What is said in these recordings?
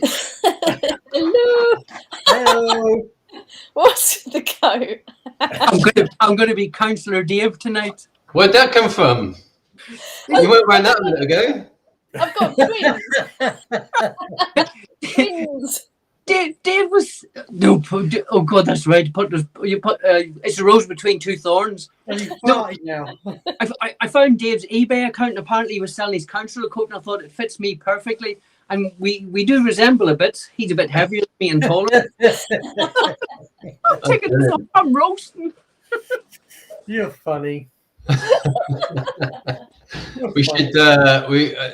Hello. Hello. What's the go? I'm going to be Councillor Dave tonight. Where'd that come from? You weren't around that a minute ago. I've got twins. Twins. Dave was no. Oh God, that's right. You put it's a rose between two thorns. No. Now. I found Dave's eBay account, and apparently he was selling his councillor coat, and I thought it fits me perfectly. And we do resemble a bit. He's a bit heavier than me and taller. I'm taking this off. I'm roasting. You're funny. We should,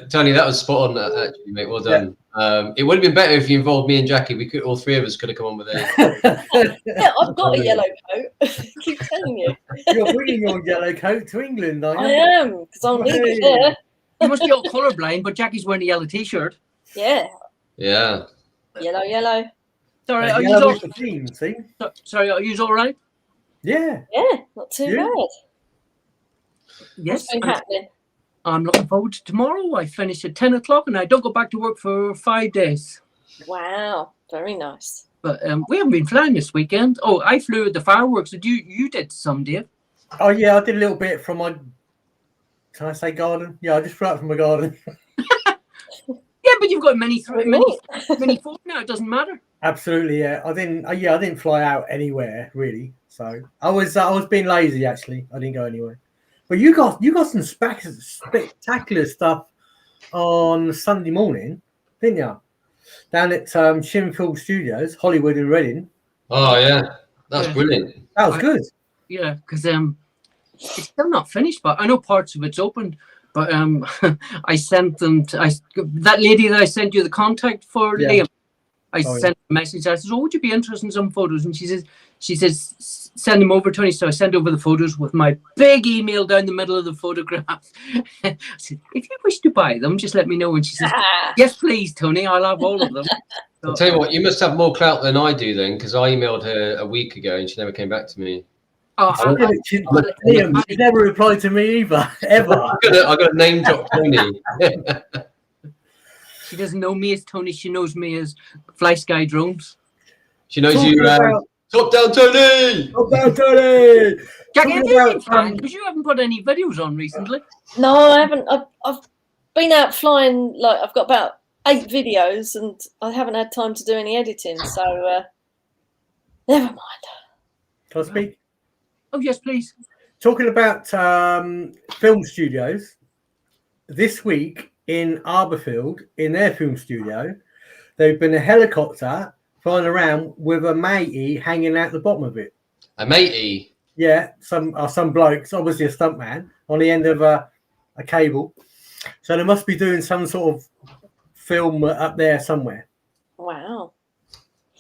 Tony, that was spot on, actually, mate. Well done. Yeah. It would have been better if you involved me and Jackie. All three of us could have come on with it. Yeah, I've got a yellow coat. I keep telling you. You're bringing your yellow coat to England, aren't you? I am, because I'll need it there. You must be all colourblind, but Jackie's wearing a yellow T-shirt. Yeah. Yeah. Yellow. Sorry, are you all right? Yeah. Yeah, not too bad. Yes. What's been happening? I'm looking forward to tomorrow. I finish at 10 o'clock and I don't go back to work for 5 days. Wow, very nice. But we haven't been flying this weekend. Oh, I flew at the fireworks. Did you did some, Dave? Oh yeah, I did a little bit from my. Can I say garden? Yeah, I just flew out from my garden. Yeah, but you've got mini four now. It doesn't matter. Absolutely, yeah. I didn't fly out anywhere really. So I was being lazy actually. I didn't go anywhere. But you got some spectacular stuff on Sunday morning, didn't you? Down at Shinfield Studios, Hollywood in Reading. Oh yeah, that's brilliant. That was good. Yeah, because it's still not finished, but I know parts of it's opened. But I sent them to that lady that I sent you the contact for, Liam. I sent a message. I said, "Oh, would you be interested in some photos?" And she says, "Send them over, Tony." So I sent over the photos with my big email down the middle of the photograph. I said, "If you wish to buy them, just let me know." And she says, "Yes, please, Tony. I'll have all of them." So, I'll tell you what, you must have more clout than I do then, because I emailed her a week ago and she never came back to me. Liam, she never replied to me either, ever. I got a name drop Tony. She doesn't know me as Tony. She knows me as Fly Sky Drones. She knows you. Top down, Tony! Top down, Tony! Jackie, because you haven't put any videos on recently. No, I haven't. I've been out flying. Like I've got about 8 videos, and I haven't had time to do any editing. So never mind. Can I speak? Oh yes, please. Talking about film studios, this week in Arborfield, in their film studio, there've been a helicopter flying around with a matey hanging out the bottom of it. A matey? Yeah, some blokes, obviously a stuntman, on the end of a cable. So they must be doing some sort of film up there somewhere. Wow.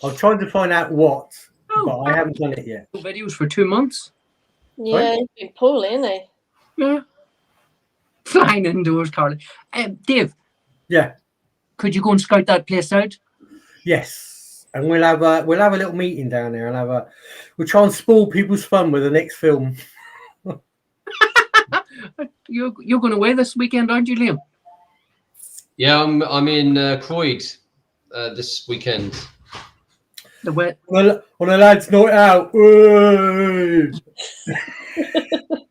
I'm trying to find out what, but I haven't done it yet. Videos for 2 months. Yeah, he's been poorly, isn't he? Yeah. Flying indoors, Carly. Dave. Yeah. Could you go and scout that place out? Yes. And we'll have a little meeting down there, and we'll try and spoil people's fun with the next film. You're going away this weekend, aren't you, Liam? Yeah, I'm in Croyd this weekend. The wet on a lad's night out.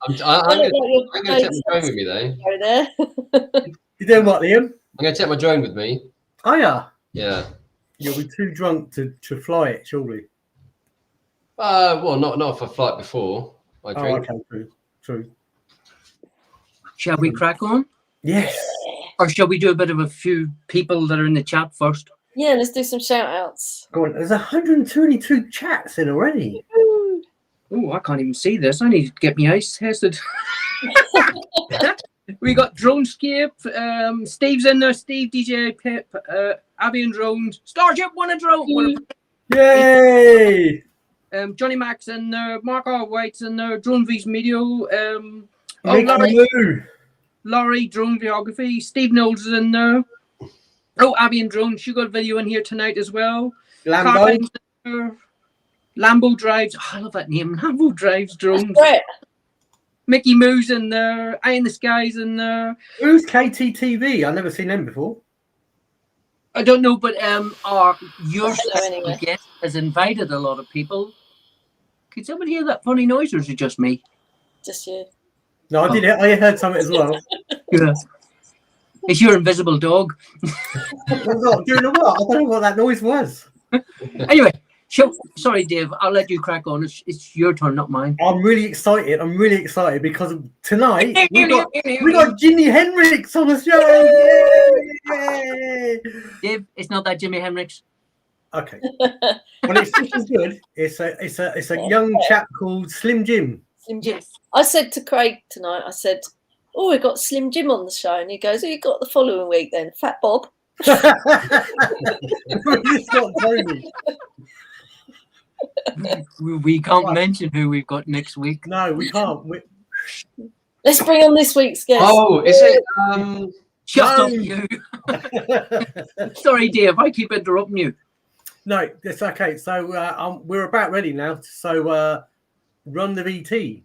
I'm going to take my drone with me though. Go there. You doing what, Liam? I'm going to take my drone with me. Oh yeah. Yeah. You'll be too drunk to fly it, surely. Well, not if I fly it before I drink. Oh, okay, true. Shall we crack on? Yes. Or shall we do a bit of a few people that are in the chat first? Yeah, let's do some shout outs. Go on. There's 122 chats in already. Oh, I can't even see this. I need to get my eyes tested. We got Dronescape, Steve's in there, Steve, DJ, Pip, albiondrones, Starship won a drone. Yay! Johnny Mac's in there, Mark R. White's in there, Drone V's Media, Laurie, Drone Videography, Steve Knowles is in there. Oh, Abby and Drone, she got a video in here tonight as well. Lambo Drives. Oh, I love that name. Lambo Drives Drones. Mickey Moo's in there. Eye in the Sky's in there. Who's KTTV? I've never seen them before. I don't know, but your Hello, special anyway. guest has invited a lot of people. Can somebody hear that funny noise, or is it just me? Just you. No, I did. I heard something as well. Yeah. It's your invisible dog. During the what? I don't know what that noise was. Anyway, sorry, Dave. I'll let you crack on. It's your turn, not mine. I'm really excited. I'm really excited because tonight we got Jimi Hendricks on the show. Yay! Dave, it's not that Jimi Hendricks. Okay. Well, it's just as good. It's a young chap called Slim Jim. Slim Jim. I said to Craig tonight, I said, "Oh, we got Slim Jim on the show," and he goes, "Oh, you got the following week then, Fat Bob." It's got Tony. We can't mention who we've got next week. No, we can't. Let's bring on this week's guest. Oh, is it? Shut up, you. Sorry, Dave. I keep interrupting you. No, it's okay. So we're about ready now. So run the VT.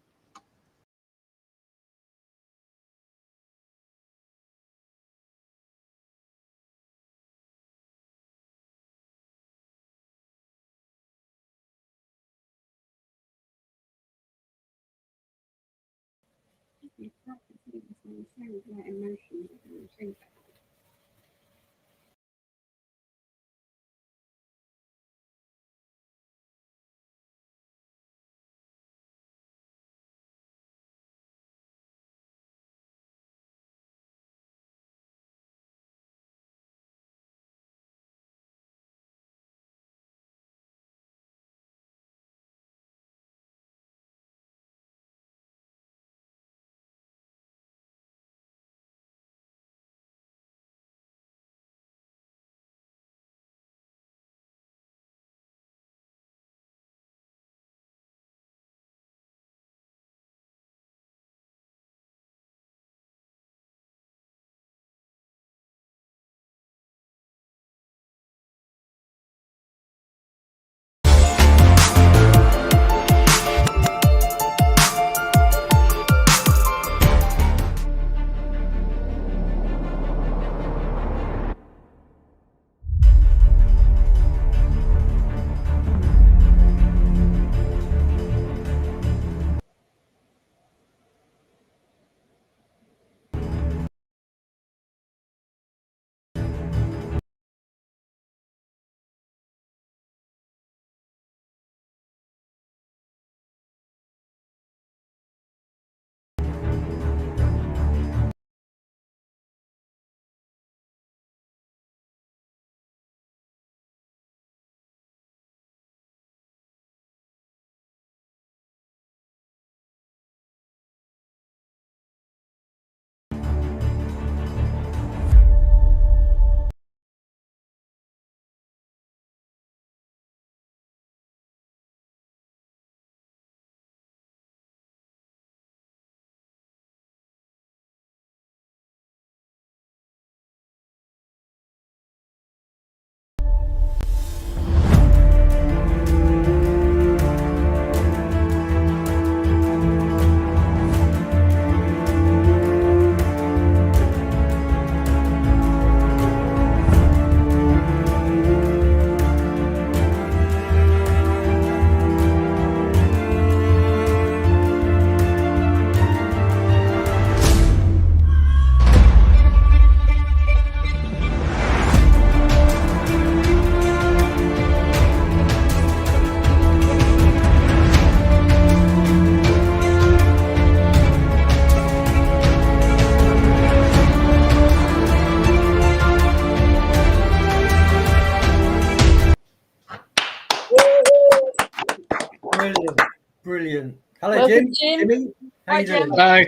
Brilliant. Hello, Welcome, Jim. Jim. Jimmy, how you doing? Hello.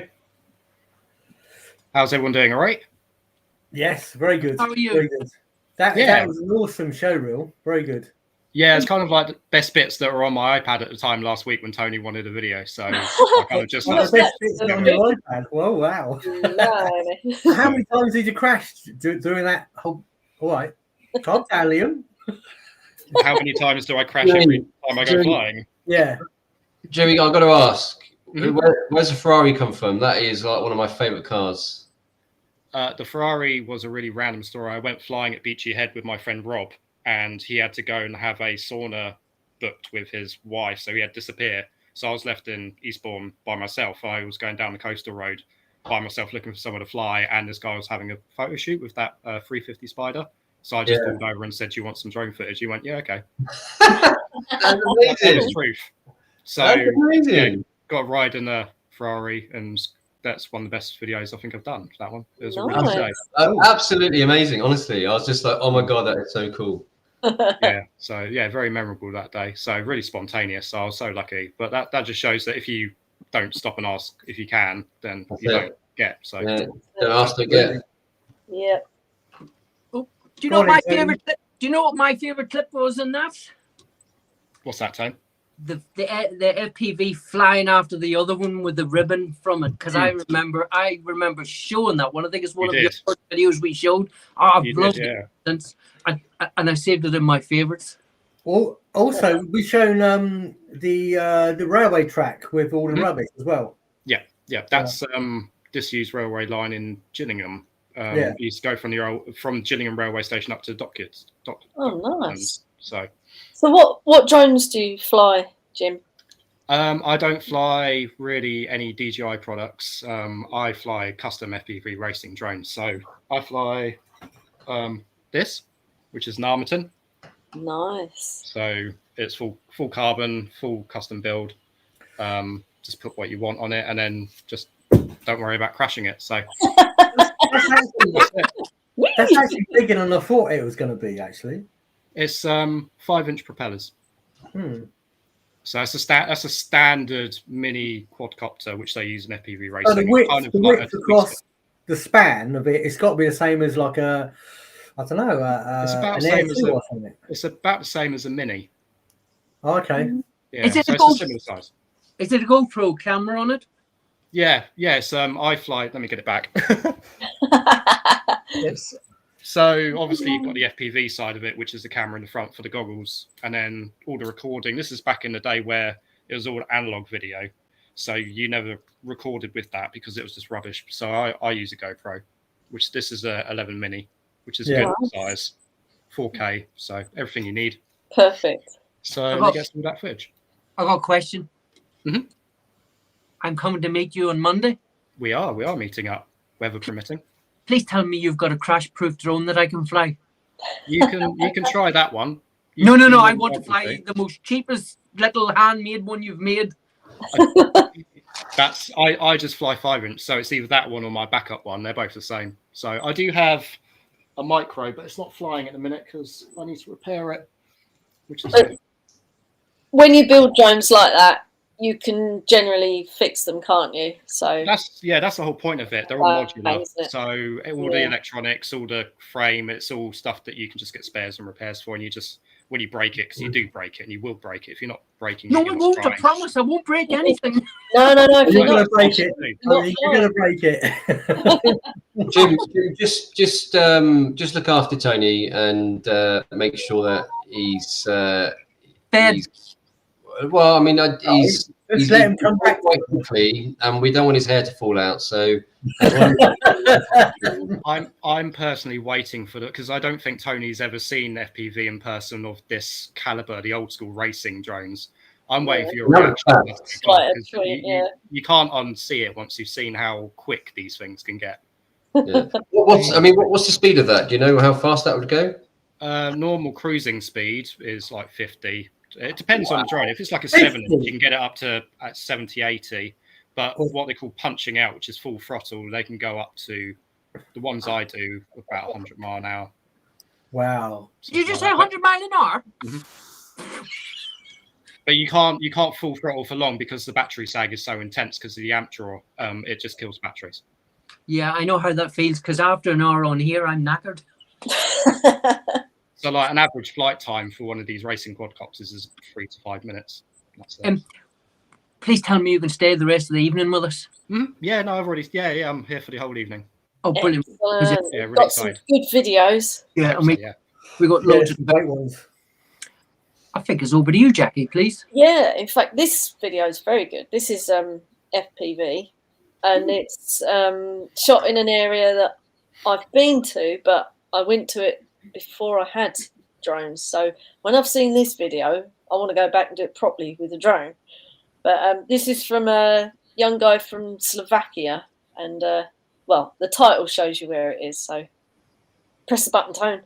How's everyone doing? All right? Yes, very good. How are you? Very good. That was an awesome show reel. Very good. Yeah, it's kind of like the best bits that were on my iPad at the time last week when Tony wanted a video. So I kind of just Well, the best bits are on your iPad. Whoa, wow. No. How many times did you crash doing that whole? All right. Calm down, Liam. How many times do I crash every time I go flying? Yeah. Jimmy, I've got to ask, where's the Ferrari come from? That is like one of my favourite cars. The Ferrari was a really random story. I went flying at Beachy Head with my friend Rob, and he had to go and have a sauna booked with his wife, so he had to disappear. So I was left in Eastbourne by myself. I was going down the coastal road by myself looking for someone to fly, and this guy was having a photo shoot with that 350 Spider. So I just pulled over and said, "Do you want some drone footage?" He went, "Yeah, okay." That's That's amazing. the truth. So That's amazing. got a ride in a Ferrari, and that's one of the best videos I think I've done. That one. It was a really Nice. good day. Absolutely amazing. Honestly, I was just like, oh my god, that is so cool. Yeah. So yeah, very memorable that day. So really spontaneous. So I was so lucky. But that just shows that if you don't stop and ask if you can, then you don't get. So Yeah, don't ask to get. Yeah. Do you know what my favorite? Do you know what my favorite clip was in that? what's that, Tone? The FPV flying after the other one with the ribbon from it, because I remember showing that one. I think it's one of the first videos we showed. Oh, I've loved it since, and I saved it in my favorites. Well, also we've shown the railway track with all the rubbish as well. Yeah, that's disused railway line in Gillingham. You used to go from Gillingham railway station up to Dockyards. Oh, nice. So what drones do you fly, Jim? I don't fly really any DJI products. I fly custom FPV racing drones. So I fly this, which is an Armaton. Nice. So it's full carbon, full custom build. Just put what you want on it, and then just don't worry about crashing it. So that's actually bigger than I thought it was going to be. Actually, it's 5-inch propellers. So that's a standard mini quadcopter which they use in FPV racing. So the width across the span of it, it's got to be the same as like a, I don't know, it's about the same as a mini. Oh, okay. Yeah, so it's a similar size. Is it a GoPro camera on it? Yeah. It's I fly. Let me get it back. So obviously you've got the FPV side of it, which is the camera in the front for the goggles, and then all the recording. This is back in the day where it was all analog video, so you never recorded with that because it was just rubbish. So I use a GoPro, which this is a 11 mini, which is a good size, 4K, so everything you need. Perfect. So we get some of that footage. I got a question. I'm coming to meet you on Monday. We are meeting up, weather permitting. Please tell me you've got a crash-proof drone that I can fly. You can try that one. No. I want to fly the most cheapest little handmade one you've made. I just fly 5-inch, so it's either that one or my backup one. They're both the same. So I do have a micro, but it's not flying at the minute because I need to repair it. When you build drones like that, you can generally fix them, can't you? So that's the whole point of it. They're all modular. So all the electronics, all the frame, it's all stuff that you can just get spares and repairs for, and you just when you break it, because you do break it, and you will break it if you're not breaking. No, I won't. I promise, I won't break anything. No. You're going to break it. You're going to break it. Jim, just look after Tony and make sure that he's fed. Well, I mean, he's let him come back quite quickly, and we don't want his hair to fall out. So I'm personally waiting for because I don't think Tony's ever seen FPV in person of this caliber, the old school racing drones. I'm waiting for your reaction. You can't unsee it once you've seen how quick these things can get. Yeah. What's the speed of that? Do you know how fast that would go? Normal cruising speed is like 50. It depends on the drone. If it's like a 7, you can get it up to 70, 80. But what they call punching out, which is full throttle, they can go up to the ones I do about 100 mile an hour. Wow! Did you just say 100 mile an hour? But you can't full throttle for long because the battery sag is so intense because of the amp draw. It just kills batteries. Yeah, I know how that feels because after an hour on here, I'm knackered. So like an average flight time for one of these racing quadcopters is 3 to 5 minutes. That's it. Please tell me you can stay the rest of the evening with us. Yeah, no, I've already. Yeah, I'm here for the whole evening. Oh, brilliant! Yeah, really got some good videos. Yeah, and we got loads of great ones. I think it's over to you, Jackie, please. Yeah, in fact, this video is very good. This is FPV, and it's shot in an area that I've been to, but I went to it before I had drones. So when I've seen this video, I want to go back and do it properly with a drone. But this is from a young guy from Slovakia, and well, the title shows you where it is. So press the button, Tone.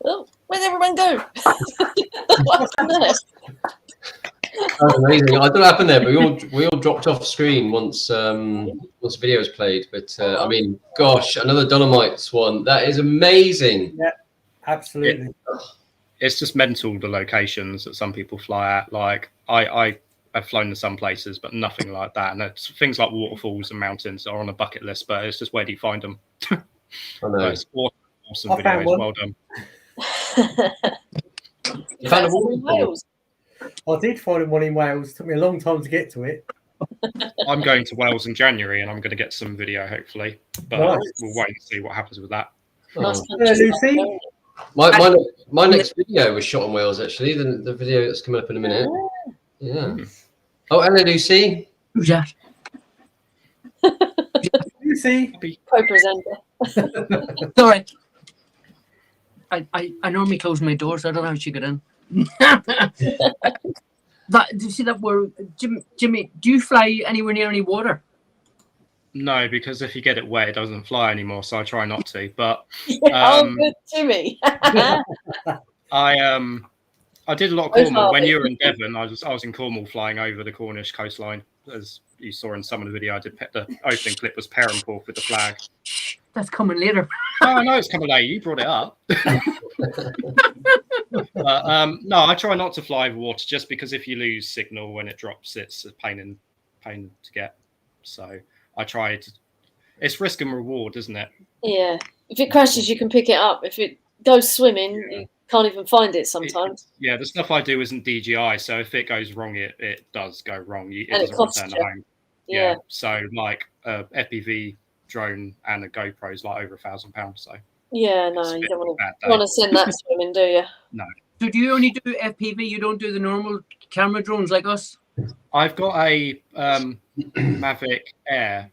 Oh, where'd everyone go? What happened there? That was amazing. I don't know what happened there, but we all dropped off screen once once the video was played. But I mean, gosh, another Dolomites one. That is amazing. Yeah, absolutely. It's just mental, the locations that some people fly at. Like I have flown to some places, but nothing like that. And it's things like waterfalls and mountains are on a bucket list, but it's just where do you find them? I know. It's awesome I found videos. one. Well done. You found a in waterfall? Wales. I did find one in Wales. Took me a long time to get to it. I'm going to Wales in January, and I'm going to get some video hopefully, but Nice. we'll wait and see what happens with that. Nice Oh. country. Lucy? My next video was shot in Wales, actually. The video that's coming up in a minute. Yeah. Oh, hello, Lucy. Who's that? Lucy? Co-presenter. Sorry. I normally close my doors. I don't know how she got in. That, do you see that where Jimmy, do you fly anywhere near any water? No, because if you get it wet, it doesn't fly anymore. So I try not to. But Oh, good, Jimmy. I I did a lot of Both Cornwall. When Harvey. you were in Devon, I was in Cornwall flying over the Cornish coastline. As you saw in some of the video, I did the opening clip was Perranporth with the flag. That's coming later. No, I know it's coming late. You brought it up. No, I try not to fly over water just because if you lose signal when it drops, it's a pain to get. So I try to. It's risk and reward, isn't it? Yeah. If it crashes, you can pick it up. If it goes swimming, you can't even find it sometimes. Yeah, the stuff I do isn't DJI, so if it goes wrong, it does go wrong. It And it doesn't costs return you. home. Yeah. So like a FPV drone and a GoPro is like over £1,000. So Yeah, no, it's a you bit don't of a bad day. want to send that swimming, do you? No. So do you only do FPV? You don't do the normal camera drones like us? I've got a Mavic Air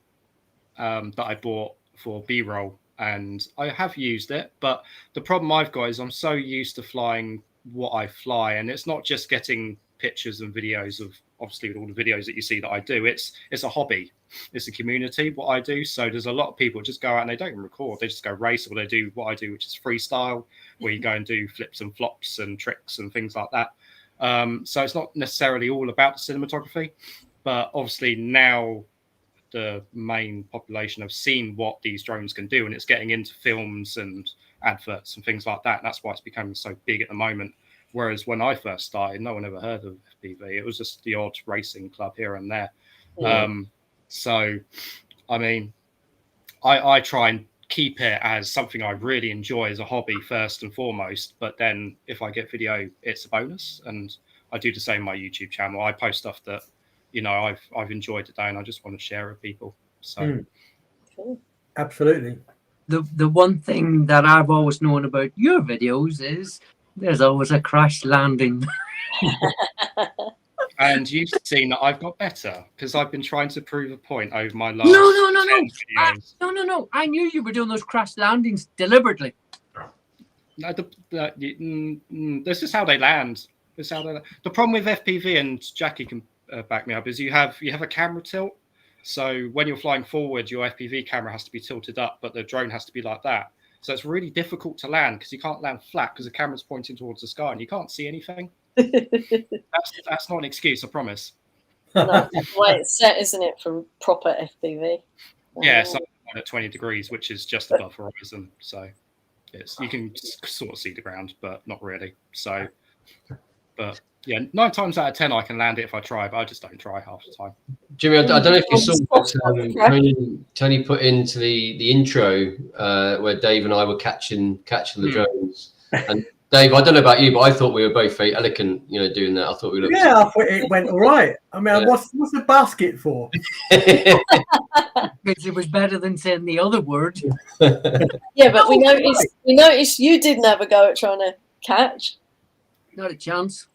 that I bought for B-roll, and I have used it. But the problem I've got is I'm so used to flying what I fly, and it's not just getting pictures and videos of, obviously with all the videos that you see that I do, it's a hobby, it's a community what I do. So there's a lot of people just go out and they don't even record, they just go race, or they do what I do, which is freestyle, where you go and do flips and flops and tricks and things like that. So it's not necessarily all about the cinematography, but obviously now the main population have seen what these drones can do, and it's getting into films and adverts and things like that, and that's why it's becoming so big at the moment. Whereas when I first started, no one ever heard of FPV. It was just the odd racing club here and there. Yeah. So, I mean, I try and keep it as something I really enjoy as a hobby first and foremost. But then if I get video, it's a bonus. And I do the same on my YouTube channel. I post stuff that, you know, I've enjoyed today and I just want to share with people. So, Cool. Absolutely. The one thing that I've always known about your videos is there's always a crash landing. and you've seen that I've got better because I've been trying to prove a point over my last No. 10 videos. No. I knew you were doing those crash landings deliberately. No, this is how they land. This is how they land. The problem with FPV, and Jackie can back me up, is you have a camera tilt. So when you're flying forward, your FPV camera has to be tilted up, but the drone has to be like that. So it's really difficult to land because you can't land flat because the camera's pointing towards the sky and you can't see anything. That's not an excuse, I promise. No, that's the way it's set, isn't it, for proper FPV? Yeah, so at 20 degrees, which is just above horizon. So you can sort of see the ground, but not really. So, but yeah, 9 times out of 10 I can land it if I try, but I just don't try half the time. Jimmy, I don't know if you saw what Tony put into the intro where Dave and I were catching the drones. And Dave, I don't know about you, but I thought we were both very elegant, you know, doing that. I thought we looked. Yeah, I thought it went all right. I mean, what's the basket for? Because it was better than saying the other word. Yeah, but we noticed you didn't have a go at trying to catch. Not a chance.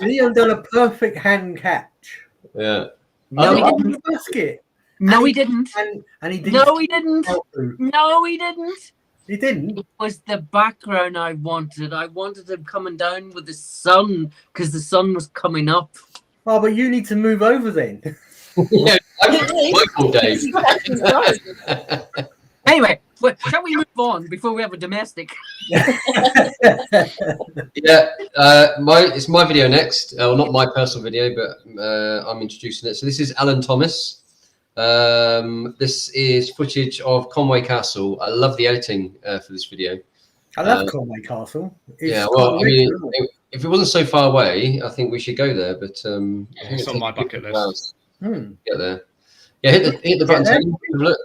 Leon done a perfect hand catch. Yeah. No, he In didn't. the basket. No, he didn't. And he didn't. No, he didn't. No, he didn't. He didn't. It was the background I wanted. I wanted him coming down with the sun because the sun was coming up. Oh, but you need to move over then. Yeah, Michael, Dave. Anyway, shall we move on before we have a domestic? Yeah, it's my video next. Well, not my personal video, but I'm introducing it. So this is Alan Thomas. This is footage of Conway Castle. I love the editing for this video. I love Conway Castle. Yeah, well, I mean, if it wasn't so far away, I think we should go there. But It's on my bucket list. Get there. Yeah, hit the button. Have a look.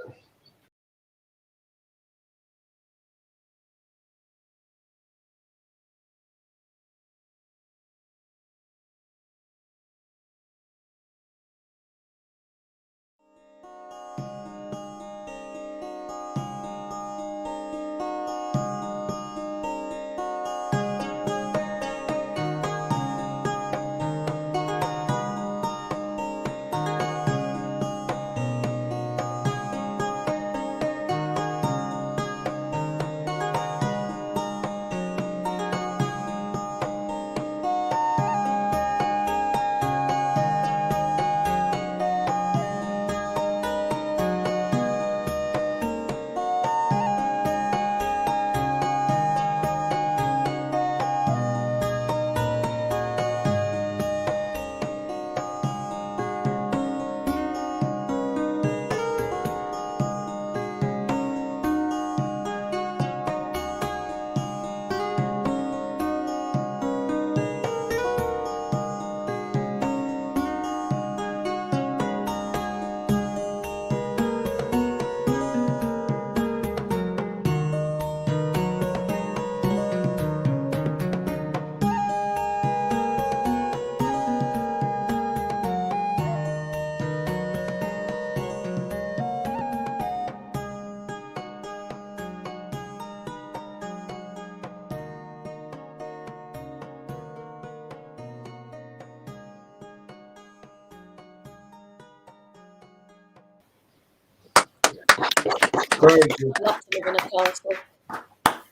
Very good. I'd love to live in a castle.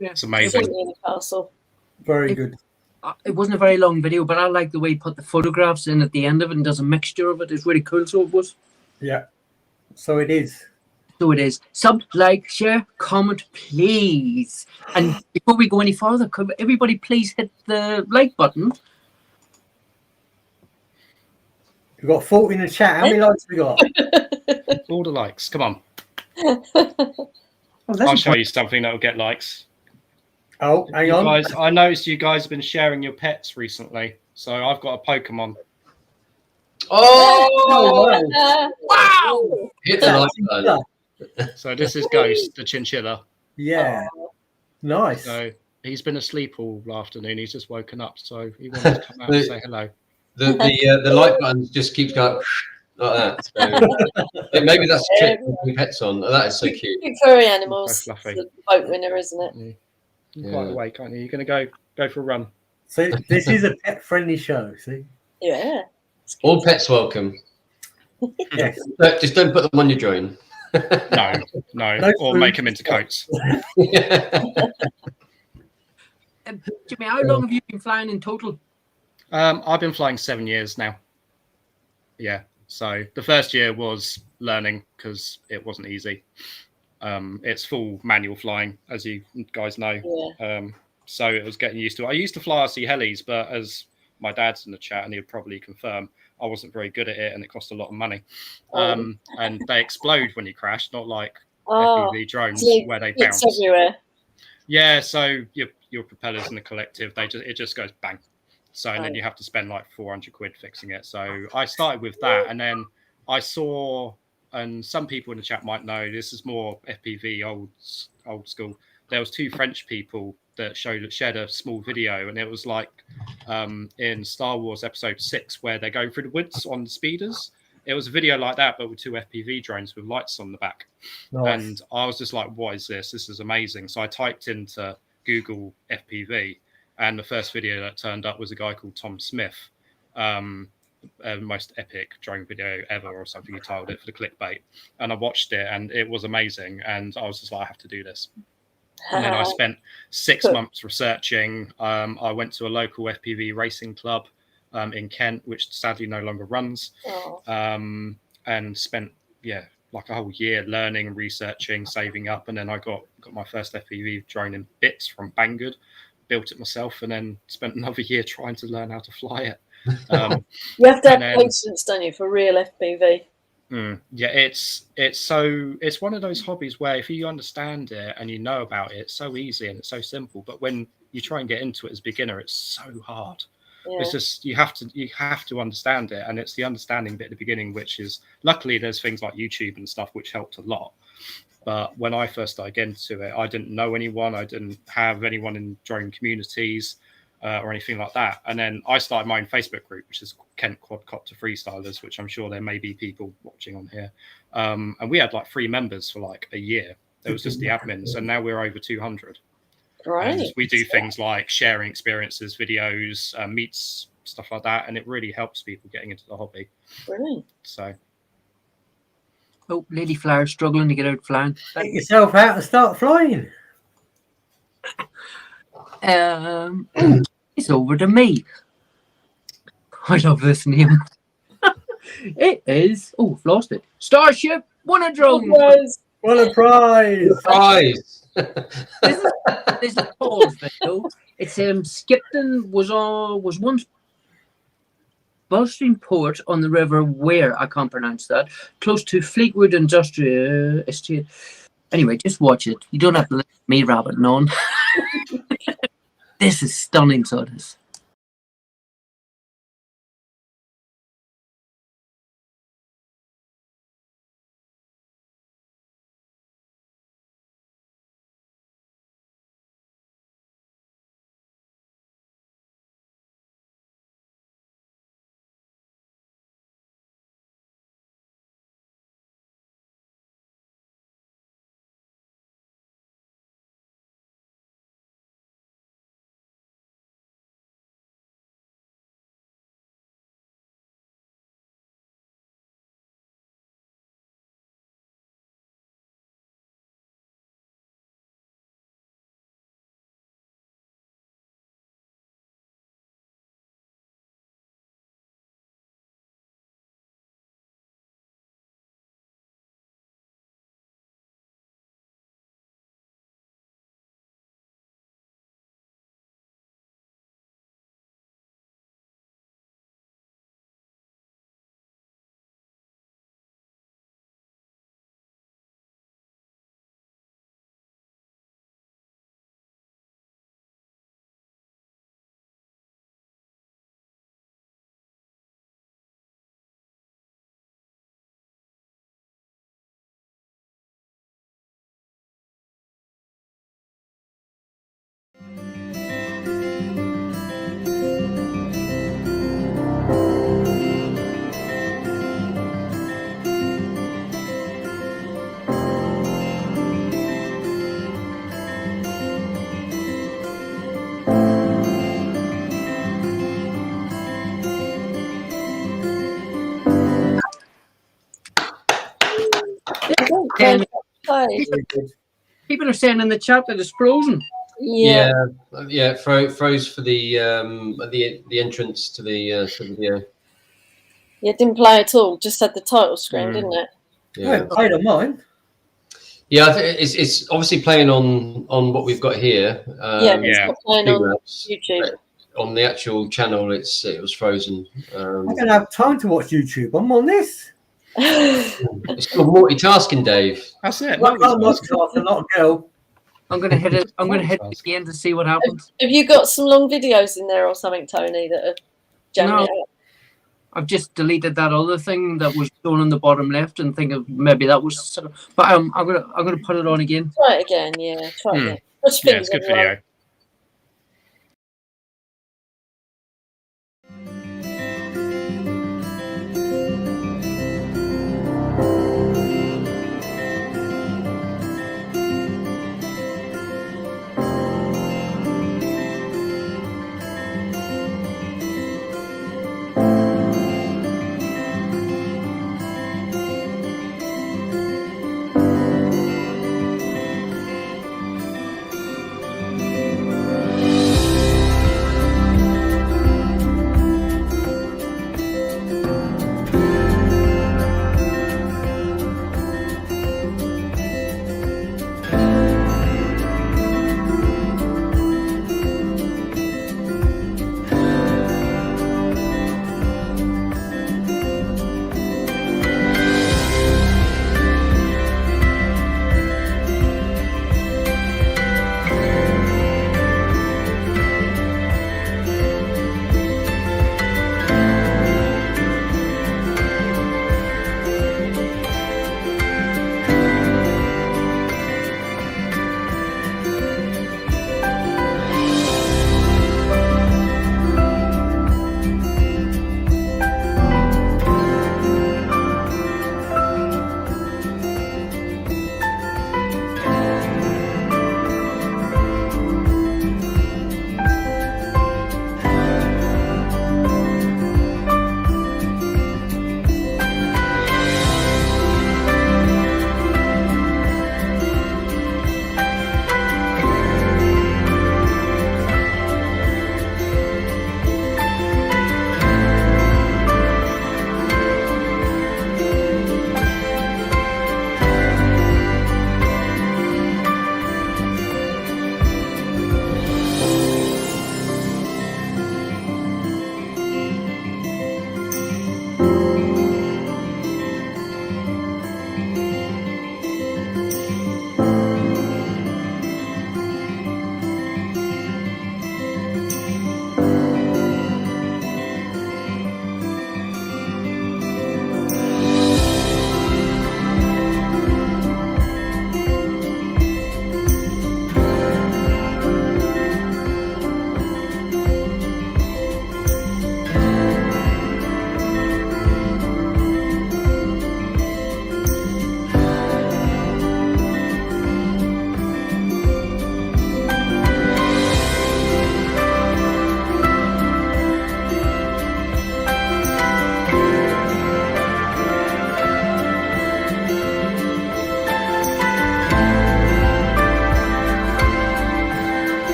It's amazing. Living in a castle. Very good. It wasn't a very long video, but I like the way he put the photographs in at the end of it and does a mixture of it. It's really cool. So it was. Yeah. So it is. So it is. Sub, like, share, comment, please. And before we go any further, could everybody please hit the like button? We've got 40 in the chat. How many likes we got? All the likes. Come on. Oh, I'll show you something that will get likes. Oh, hang You on. guys, I noticed you guys have been sharing your pets recently. So I've got a Pokemon. Oh, Wow! hit the like button. So this is Ghost, the chinchilla. Yeah. Nice. So he's been asleep all afternoon. He's just woken up. So he wanted to come out and say hello. The like button just keeps going like that. So maybe that's a trick to put pets on. Oh, that is so cute. Big furry animals. So fluffy. It's the vote winner, isn't it? You're quite awake, aren't you? You're going to go for a run. So this is a pet-friendly show, see? Yeah. All pets welcome. Yes. Just don't put them on your drone. No, No or food. make them into coats. Jimmy, how long have you been flying in total? I've been flying 7 years now. Yeah. So the first year was learning because it wasn't easy. It's full manual flying, as you guys know. Yeah. So it was getting used to it. I used to fly RC helis, but as my dad's in the chat and he'd probably confirm, I wasn't very good at it and it cost a lot of money. And they explode when you crash, not like FPV drones where they bounce. It's everywhere. Yeah, so your propellers in the collective, it just goes bang. So and then you have to spend like 400 quid fixing it. So I started with that, and then I saw, and some people in the chat might know, this is more FPV old school. There was two French people that shared a small video, and it was like in Star Wars Episode 6 where they're going through the woods on the speeders. It was a video like that, but with two FPV drones with lights on the back. Nice. And I was just like, what is this? This is amazing. So I typed into Google FPV, and the first video that turned up was a guy called Tom Smith, most epic drone video ever or something. He titled it for the clickbait. And I watched it, and it was amazing. And I was just like, I have to do this. And then I spent 6 months researching. I went to a local FPV racing club in Kent, which sadly no longer runs, and spent like a whole year learning, researching, saving up, and then I got my first FPV drone in bits from Banggood, built it myself, and then spent another year trying to learn how to fly it. You have to have patience, don't you, for real FPV? Yeah, it's one of those hobbies where if you understand it and you know about it, it's so easy and it's so simple. But when you try and get into it as a beginner, it's so hard. Yeah. It's just you have to understand it, and it's the understanding bit at the beginning, which is luckily there's things like YouTube and stuff which helped a lot. But when I first started getting into it, I didn't know anyone. I didn't have anyone in drone communities or anything like that. And then I started my own Facebook group, which is Kent Quadcopter Freestylers, which I'm sure there may be people watching on here. And we had like 3 members for like a year. There was just the admins, and now we're over 200. Right. And we do things like sharing experiences, videos, meets, stuff like that, and it really helps people getting into the hobby. Brilliant. So, oh, Lady Flower struggling to get out flying. Take yourself out and start flying. It's over to me. I love this name. It is. Oh, I've lost it. Starship Wonaprize-dronevideos. What a prize! Prize. This is Paul's video. It's Skipton was once bustling port on the river where I can't pronounce that, close to Fleetwood Industrial Estate. Anyway, just watch it. You don't have to let me rabbit on. This is stunning, so it is. Hi. Very good. People are saying in the chat that it's frozen. Yeah. Froze for the entrance to the video. Yeah, it didn't play at all. Just had the title screen, didn't it? Yeah, it played on mine. Yeah, I think it's obviously playing on what we've got here. It's not playing on YouTube. On the actual channel, it was frozen. I don't have time to watch YouTube. I'm on this. It's called multitasking, Dave. That's it. I'm not a girl. I'm gonna hit it. I'm gonna hit it again to see what happens. Have you got some long videos in there or something, Tony, that are jamming it up? I've just deleted that other thing that was shown on the bottom left and think of maybe that was sort of. But I'm gonna put it on again. Try it again. Yeah, try it again. Yeah, it's a good video.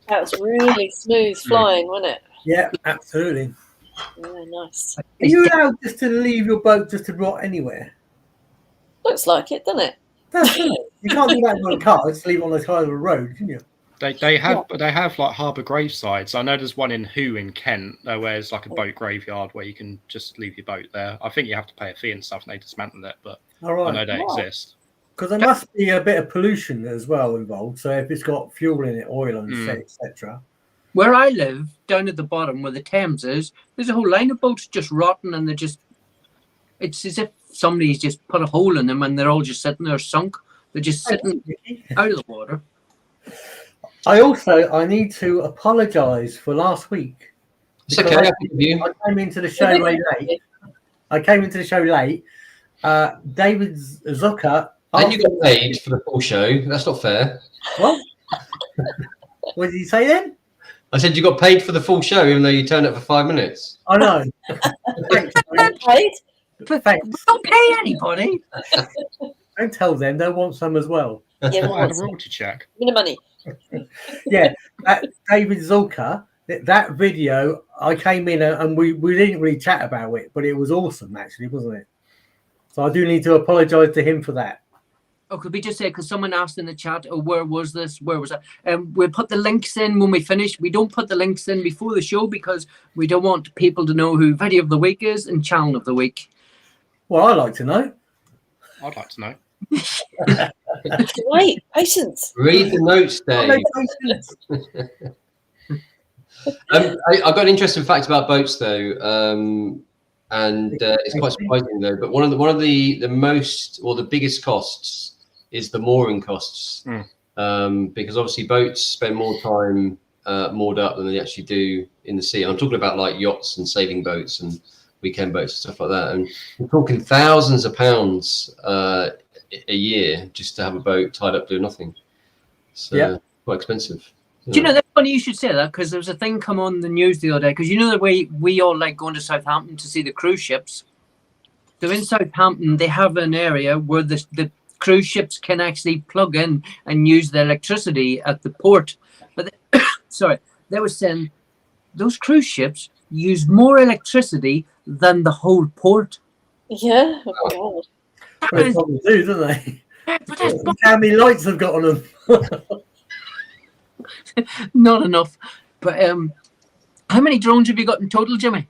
That was really smooth flying, wasn't it? Yeah, absolutely. Yeah, nice. Are you allowed just to leave your boat just to rot anywhere? Looks like it, doesn't it? That's it. You can't do that on a car. Just leave it on the side of the road, can you? They have like harbour gravesites. I know there's one in Hoo in Kent where there's like a boat graveyard where you can just leave your boat there. I think you have to pay a fee and stuff, and they dismantle it, but I know they exist. Because there must be a bit of pollution as well involved. So if it's got fuel in it, oil on the set, etc. Where I live, down at the bottom where the Thames is, there's a whole line of boats just rotting, and they're just. It's as if somebody's just put a hole in them, and they're all just sitting there sunk. They're just sitting out of the water. I need to apologise for last week. It's okay. I came into the show late. David Zucker And you got paid for the full show. That's not fair. What? What did you say then? I said you got paid for the full show, even though you turned up for 5 minutes. I know. Thanks. Paid? Thanks. Don't pay anybody. Don't tell them. They'll want some as well. Yeah, I had a royalty check. give me the money. Yeah, David Zulka, that video, I came in and we didn't really chat about it, but it was awesome, actually, wasn't it? So I do need to apologise to him for that. Oh, could we just say, because someone asked in the chat, oh, where was this? Where was that? We'll put the links in when we finish. We don't put the links in before the show because we don't want people to know who Video of the Week is and Channel of the Week. Well, I'd like to know. I'd like to know. Wait, patience. Read the notes, Dave. I got an interesting fact about boats, though, and it's quite surprising, though. But one of the most or the biggest costs is the mooring costs, because obviously boats spend more time moored up than they actually do in the sea. And I'm talking about like yachts and sailing boats and weekend boats and stuff like that. And we're talking thousands of pounds a year just to have a boat tied up doing nothing. So quite expensive. Do you know, that's funny you should say that, because there was a thing come on the news the other day, because you know the way we all like going to Southampton to see the cruise ships. So in Southampton, they have an area where the cruise ships can actually plug in and use the electricity at the port. But they were saying those cruise ships use more electricity than the whole port. Yeah, oh God. Well, they probably do, don't they? But that's Look how many lights have got on them. not enough. But how many drones have you got in total, Jimmy?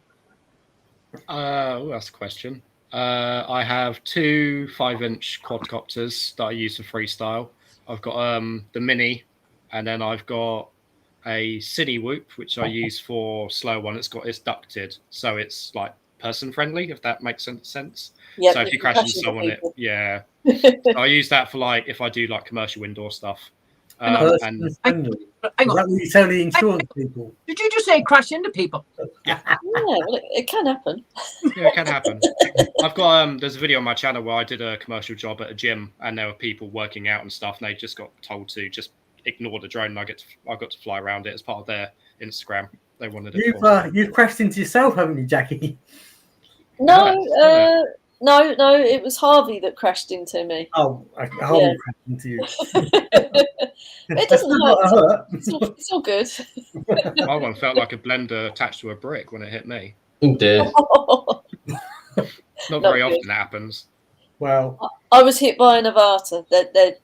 That's the question. I have 2 5-inch quadcopters that I use for freestyle. I've got the Mini, and then I've got a Cine Whoop, which I use for slow one. It's ducted, so it's like person friendly, if that makes sense. Yep, so if you crash into someone, so I use that for like if I do like commercial indoor stuff. And Is that what you tell the insurance people? Did you just say crash into people? Yeah, well, it can happen. Yeah, it can happen. I've got there's a video on my channel where I did a commercial job at a gym, and there were people working out and stuff, and they just got told to just ignore the drone. And I got to fly around it as part of their Instagram. They wanted it. You've crashed into yourself, haven't you, Jackie? No, no, it was Harvey that crashed into me. Oh, I haven't crashed into you. It doesn't hurt. It's all good. My one felt like a blender attached to a brick when it hit me. Oh dear. Not very often that happens. Well, I was hit by an Avata. They're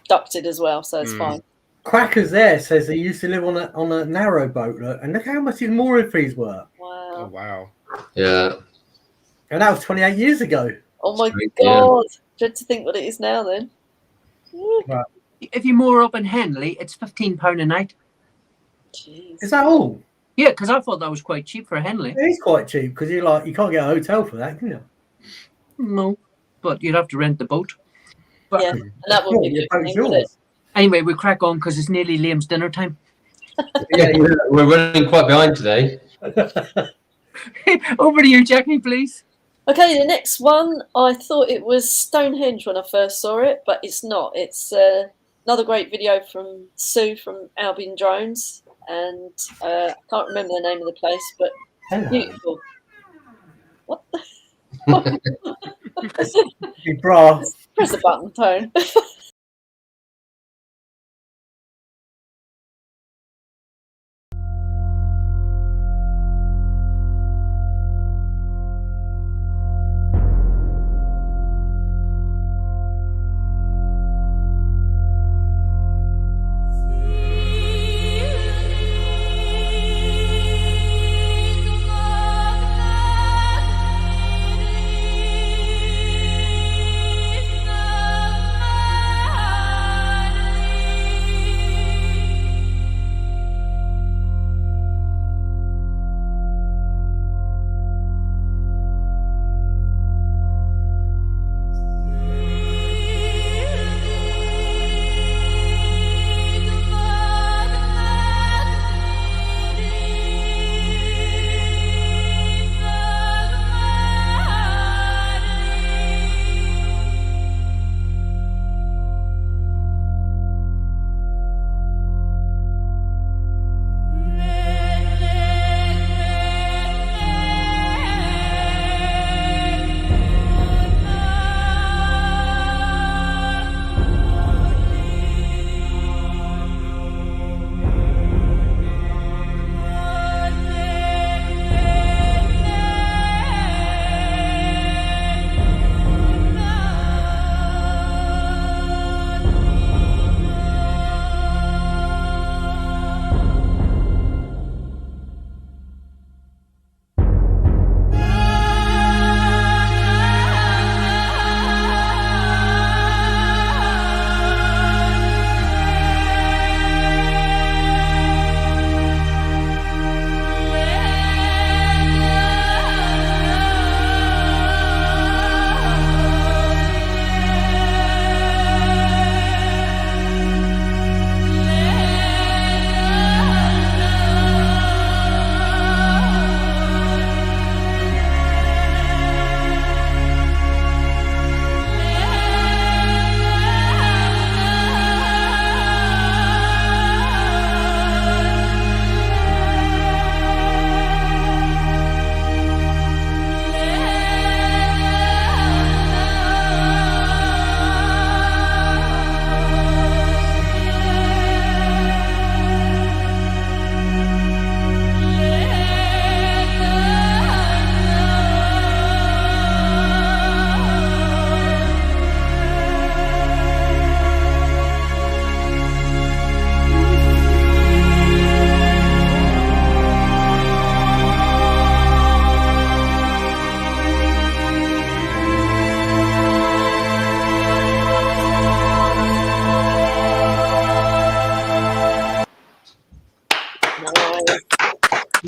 ducted as well, so it's fine. Crackers there says he used to live on a narrow boat, and look how much his mooring fees were. Wow. Oh wow. Yeah. And that was 28 years ago. Oh my God. Dread to think what it is now then. Right. If you moor up in Henley, it's £15 a night. Jeez. Is that all? Yeah, because I thought that was quite cheap for Henley. It is quite cheap because you can't get a hotel for that, can you? No, but you'd have to rent the boat. But Yeah, and that would be good. Wouldn't it? anyway, we crack on because it's nearly Liam's dinner time. Yeah, we're running quite behind today. Over to you, Jackie, please. Okay, the next one, I thought it was Stonehenge when I first saw it, but it's not. It's another great video from Sue from Albiondrones, and I can't remember the name of the place, but beautiful. What the? Bra. Press the button, Tone.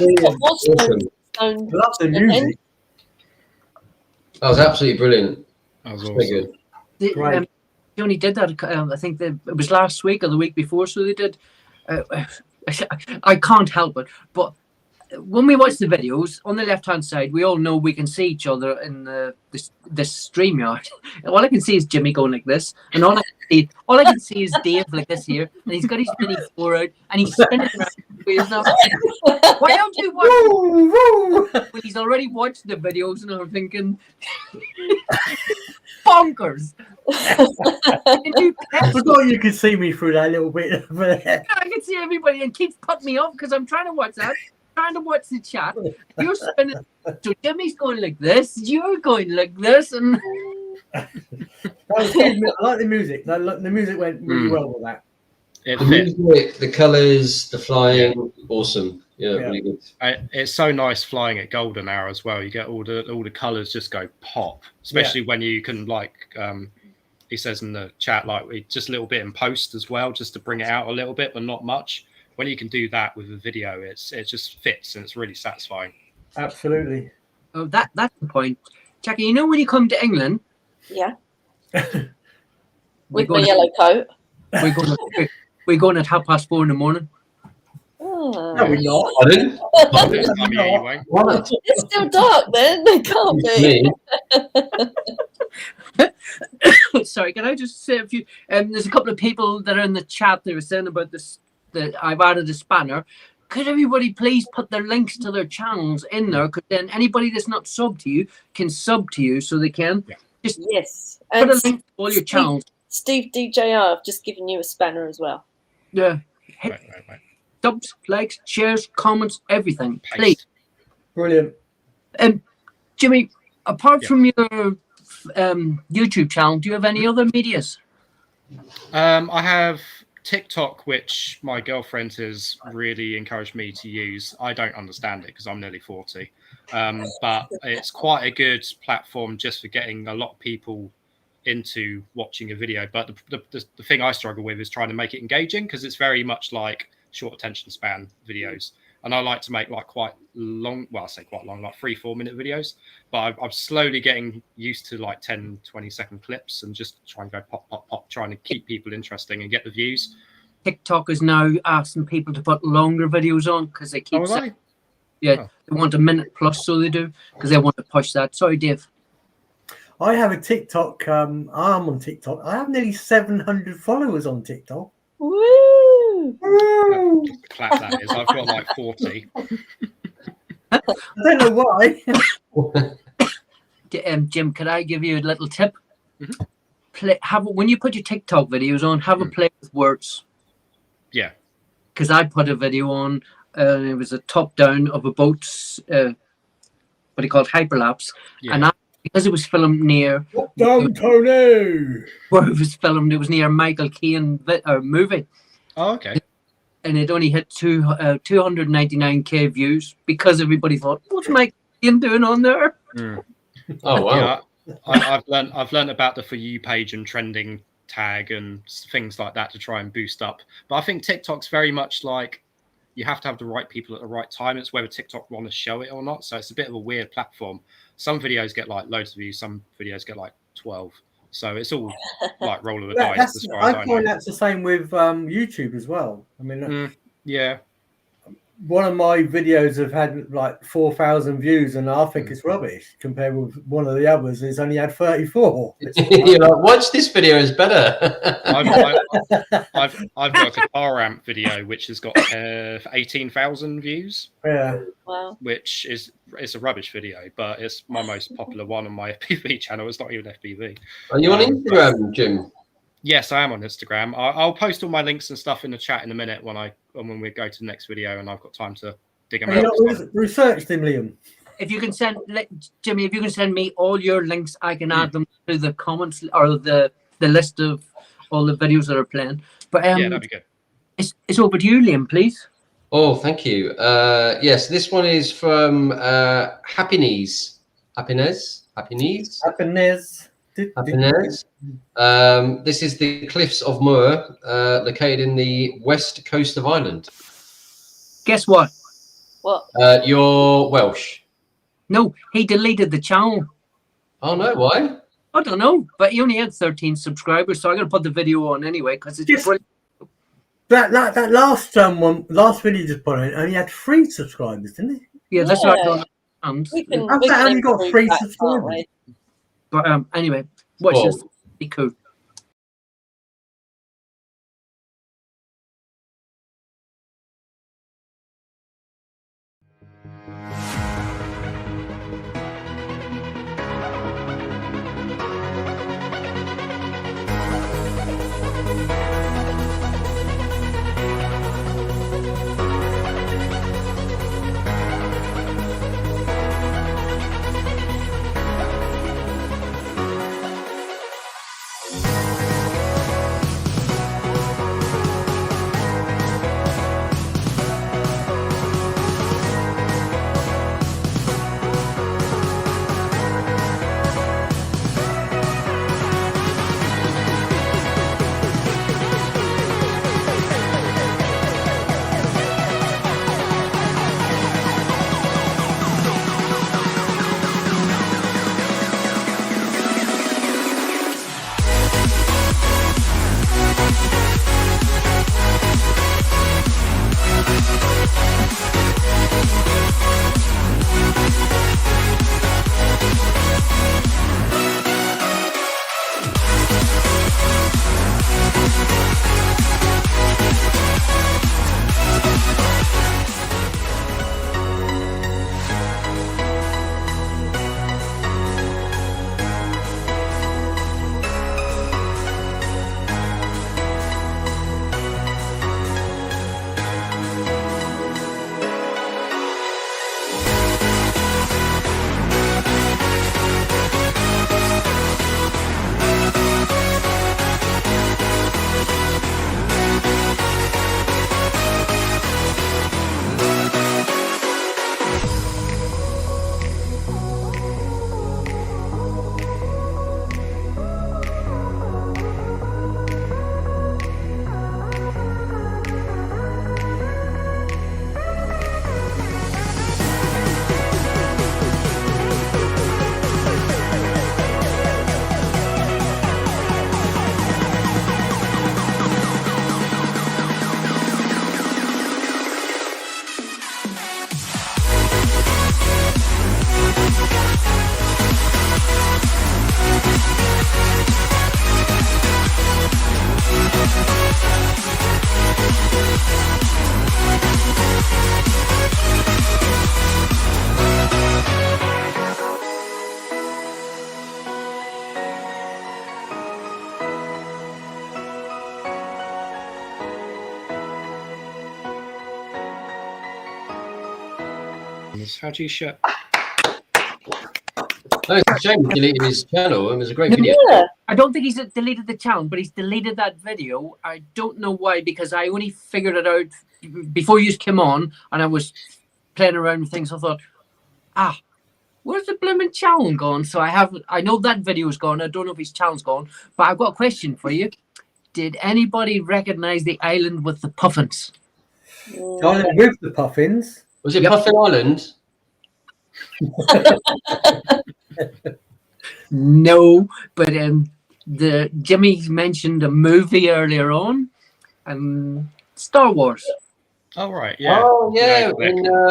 Awesome. I love the music. That was absolutely brilliant. That was Very awesome. good. Right. They only did that. I think it was last week or the week before. So they did. I can't help it, but when we watch the videos on the left-hand side, we all know we can see each other in this StreamYard. All I can see is Jimmy going like this, and all I can see is Dave like this here, and he's got his mini four out, and he's spinning around. Why don't you watch? When he's already watched the videos, and I'm thinking, bonkers. I forgot you could see me through that little bit. I can see everybody, and keeps putting me off because I'm trying to watch that. Trying to watch the chat. You're spinning. So Jimmy's going like this. You're going like this, and I like the music. The music went really well with that. It The fit. music, the colours, the flying, awesome. Yeah, really good. It's so nice flying at golden hour as well. You get all the colours just go pop, especially when you can he says in the chat just a little bit in post as well, just to bring it out a little bit, but not much. When you can do that with a video, it just fits and it's really satisfying. Absolutely. oh, that's the point. Jackie, you know when you come to England, Yeah. we're With my going, yellow coat. we're going at 4:30 in the morning. Oh. No, we're not. Pardon? This time of year you won't. What? It's still dark then. They can't be. Me? Sorry, can I just say a few? There's a couple of people that are in the chat that were saying about this, that I've added a spanner. Could everybody please put their links to their channels in there? Because then anybody that's not subbed to you can sub to you, so they can. Yeah. Just Yes. put And a link to all your channels. Steve DJR, I've just given you a spanner as well. Yeah. Hit Right. subs, likes, shares, comments, everything. Paste. Please. Brilliant. Jimmy, apart Yeah. from your YouTube channel, do you have any other medias? I have TikTok, which my girlfriend has really encouraged me to use. I don't understand it because I'm nearly 40, but it's quite a good platform just for getting a lot of people into watching a video. But the thing I struggle with is trying to make it engaging because it's very much like short attention span videos. And I like to make quite long, well, I say quite long, 3-4 minute videos. But I'm slowly getting used to 10, 20-second clips and just trying to go pop, pop, pop, trying to keep people interesting and get the views. TikTok is now asking people to put longer videos on because they keep saying, they want a minute plus, so they do, because they want to push that. Sorry, Dave. I have a TikTok. I'm on TikTok. I have nearly 700 followers on TikTok. Woo! Woo! Clap that is. I've got 40. I don't know why. Jim, can I give you a little tip? Mm-hmm. When you put your TikTok videos on, have a play with words. Yeah. Because I put a video on, it was a top down of a boat, what do you call it, hyperlapse, and because it was filmed near Down, Tony. where it was filmed, it was near Michael Caine movie. Oh, okay. And it only hit 299k views because everybody thought, what's Michael Caine doing on there? Oh wow! Yeah, I've learned about the For You page and trending tag and things like that to try and boost up. But I think TikTok's very much like you have to have the right people at the right time. It's whether TikTok want to show it or not. So it's a bit of a weird platform. Some videos get loads of views. Some videos get 12. So it's all roll of the dice. As far as I find that's the same with YouTube as well. I mean, yeah. One of my videos have had 4,000 views, and I think it's rubbish compared with one of the others. It's only had 34. You're like, watch this video is better. I've got a guitar amp video which has got 18,000 views. Yeah. Wow. Which it's a rubbish video, but it's my most popular one on my FPV channel. It's not even FPV. Are you on Instagram, Jim? Yes, I am on Instagram. I'll post all my links and stuff in the chat in a minute when we go to the next video and I've got time to dig them Have out. you not researched them, Liam? If you can send, Jimmy, if you can send me all your links, I can add them to the comments or the list of all the videos that are playing. But yeah, that'd be good. It's over to you, Liam, please. Oh, thank you. Yes, this one is from Happiness. Happiness. This is the Cliffs of Moher, located in the west coast of Ireland. Guess what? What? You're Welsh. No, he deleted the channel. Oh no, why? I don't know, but he only had 13 subscribers, so I'm gonna put the video on anyway because it's Yes. brilliant. That last last video you just put on, only had 3 subscribers, didn't it? Yeah, that's what I don't understand. We can, How's we that can only got improve 3 that, can't subscribers? we? But anyway, watch Whoa. this. Be cool. How do you shut? No, it's a shame he deleted his channel. It was a great video. Yeah. I don't think he's deleted the channel, but he's deleted that video. I don't know why, because I only figured it out before you came on, and I was playing around with things. I thought, where's the blooming channel gone? So I know that video is gone. I don't know if his channel's gone, but I've got a question for you. Did anybody recognize the island with the puffins? The island with the puffins. Was it Puffin Island? No, but the Jimmy mentioned a movie earlier on, Star Wars. Oh right, yeah. Oh yeah,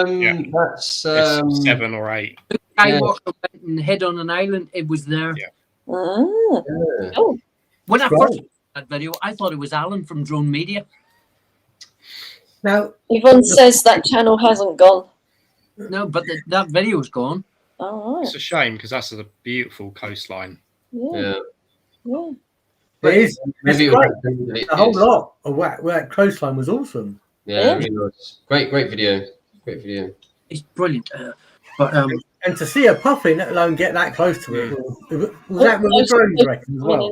yeah. that's It's 7 or 8. Skywalker went and hid on an island. It was there. Yeah. Yeah. Oh, When I Right. first saw that video, I thought it was Alan from Drone Media. Now, Yvonne says that channel hasn't gone. No, but that video is gone. Oh, It's a shame because that's a beautiful coastline. yeah. Yeah. it is. Maybe It's it great. was The whole lot of that coastline was awesome. Yeah, it really was. Great video. Great video. It's brilliant. But And to see a puffin, let alone get that close to it, was that with the drone, you reckon, as well?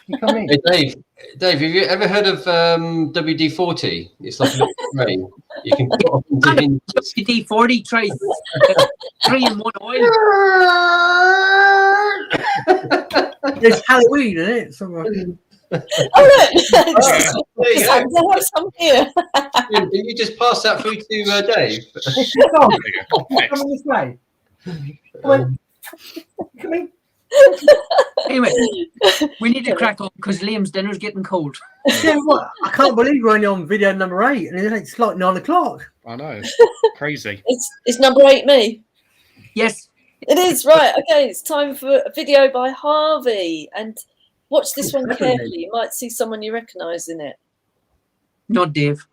You come in. Hey Dave, have you ever heard of WD-40? It's like a little spray. You can put on the hinges. WD-40 tries 3-in-1 oil. It's Halloween, isn't it? Somewhere. Oh look! There you I go. have some here. Can you just pass that through to Dave? Come There you go. Fixed. on this way. Come on. Come in. Anyway, we need to crack on because Liam's dinner's getting cold. Yeah, what? I can't believe we're only on video number 8 and it's like 9 o'clock. I know. Crazy. It's number 8 me. Yes. It is, right. Okay, it's time for a video by Harvey. And watch this one carefully. You might see someone you recognise in it. Not Dave.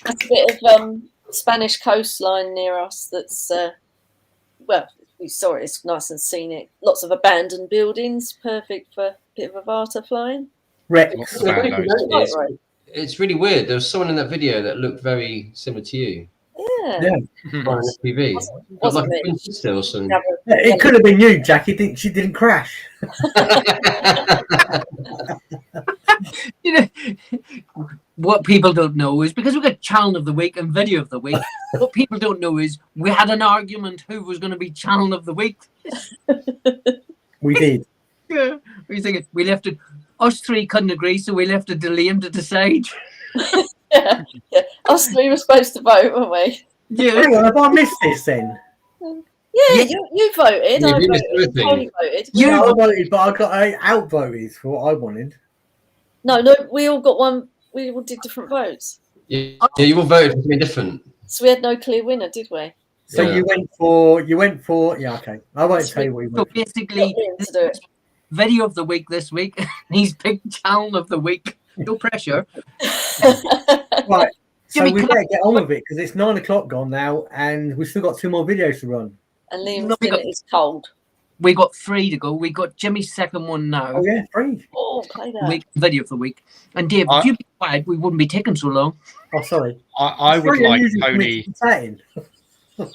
That's a bit of Spanish coastline near us. That's well, we saw it. It's nice and scenic. Lots of abandoned buildings, perfect for a bit of a Vata flying. Rex. It's really weird. There was someone in that video that looked very similar to you. Yeah. On FPV. Wasn't like it? a twin sister or something. It could have been you, Jack. She didn't crash. You know, what people don't know is because we got channel of the week and video of the week. What people don't know is we had an argument who was going to be channel of the week. We did. Yeah, we thinking we left it. Us three couldn't agree, so we left it to Liam to decide. Yeah. Us three were supposed to vote, weren't we? Yeah. Hang on, have I missed this then? Yeah. You voted. Yeah, I you voted. missed everything. Tony voted. Yeah, I voted, but I got outvoted for what I wanted. No, we all got one. We all did different votes. Yeah, you all voted for something different. So we had no clear winner, did we? So Yeah. you went for yeah, okay. I won't tell you what you So went for. basically, To do it. video of the week this week. He's picked channel of the week. No pressure. Right. So Jimmy, we can I- better get on with it because it's 9 o'clock gone now, and we've still got 2 more videos to run. And Liam's No, we dinner got- is cold. We got 3 to go. We got Jimmy's second one now. Oh yeah, 3. Oh, play that. Week video of the week. And Dave, if you'd be quiet, we wouldn't be taking so long. Oh, sorry. I would 3 are like usually Tony. commentating.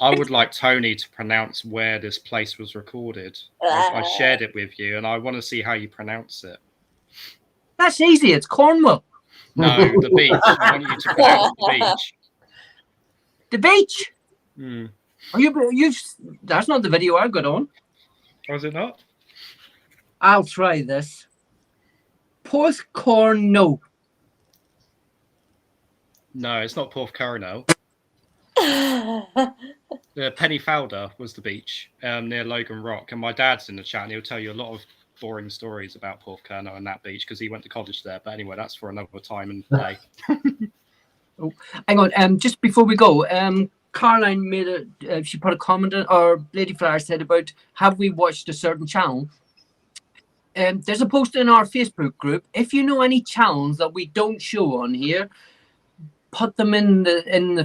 I would like Tony to pronounce where this place was recorded. I shared it with you, and I want to see how you pronounce it. That's easy. It's Cornwall. No, the beach. I want you to pronounce the beach. The beach. Hmm. Are you? That's not the video I got on. Was it not? I'll try this. Porthcurno. No, it's not Porthcurno. Penny Fowler was the beach near Logan Rock, and my dad's in the chat, and he'll tell you a lot of boring stories about Porthcurno and that beach because he went to college there. But anyway, that's for another time and day. Oh, hang on. Just before we go, Caroline made she put a comment in, or Lady Flower said about have we watched a certain channel? There's a post in our Facebook group. If you know any channels that we don't show on here, put them in the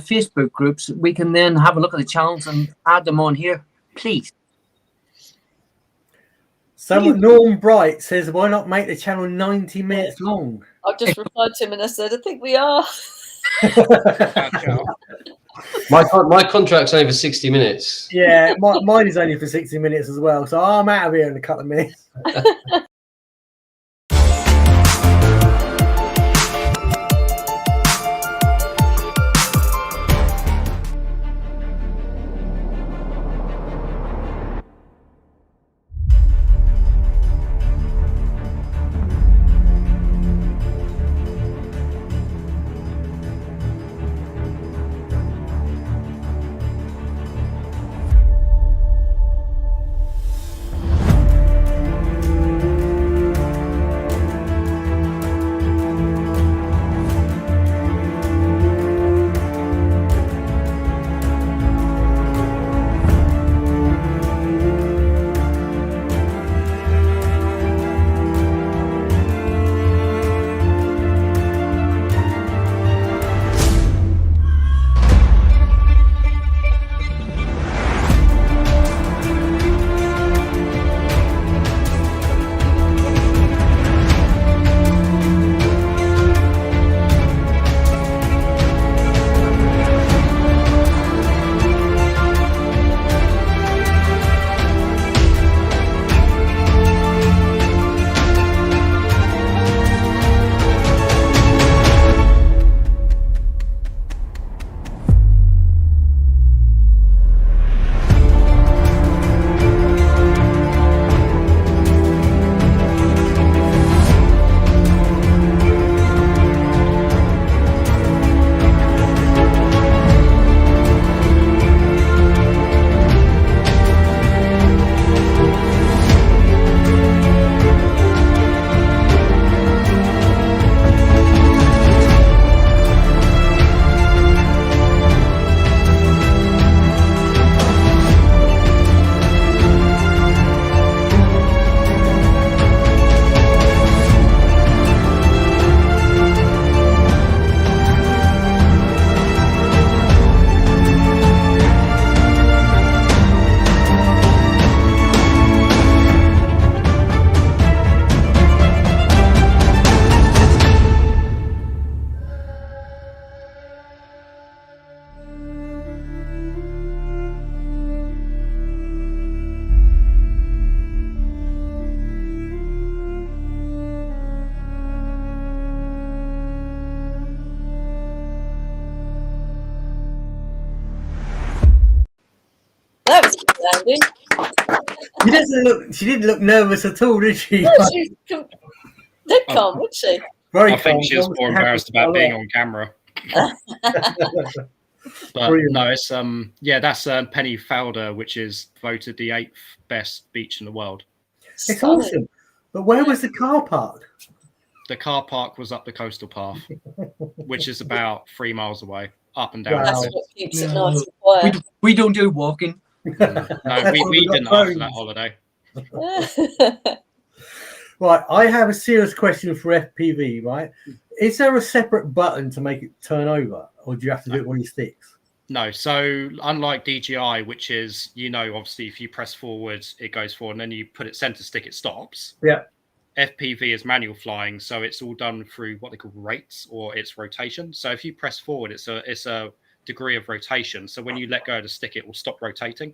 Facebook groups. We can then have a look at the channels and add them on here, please. Someone, Norm Bright says, "Why not make the channel 90 minutes long?" I've just replied to him and I said, I think we are. My contract's only for 60 minutes. Yeah, mine is only for 60 minutes as well, so I'm out of here in a couple of minutes. That was good, Andy. She didn't look nervous at all, did she? No, she's dead calm, wasn't she? Very I think calm. she was more embarrassed about being on camera. But Brilliant. no, it's that's Penny Fowler, which is voted the 8th best beach in the world. It's awesome. But where was the car park? The car park was up the coastal path, which is about 3 miles away. up and down. Wow. That's cliffs. what keeps it No. nice and quiet. We don't do walking. No, That's we why we got didn't after that drones. holiday. Right, I have a serious question for FPV, right? Is there a separate button to make it turn over, or do you have to do it when it sticks? No, so unlike DJI, which is, obviously if you press forward, it goes forward, and then you put it center stick, it stops. Yeah. FPV is manual flying, so it's all done through what they call rates, or its rotation. So if you press forward, it's a degree of rotation. So when you let go of the stick, it will stop rotating.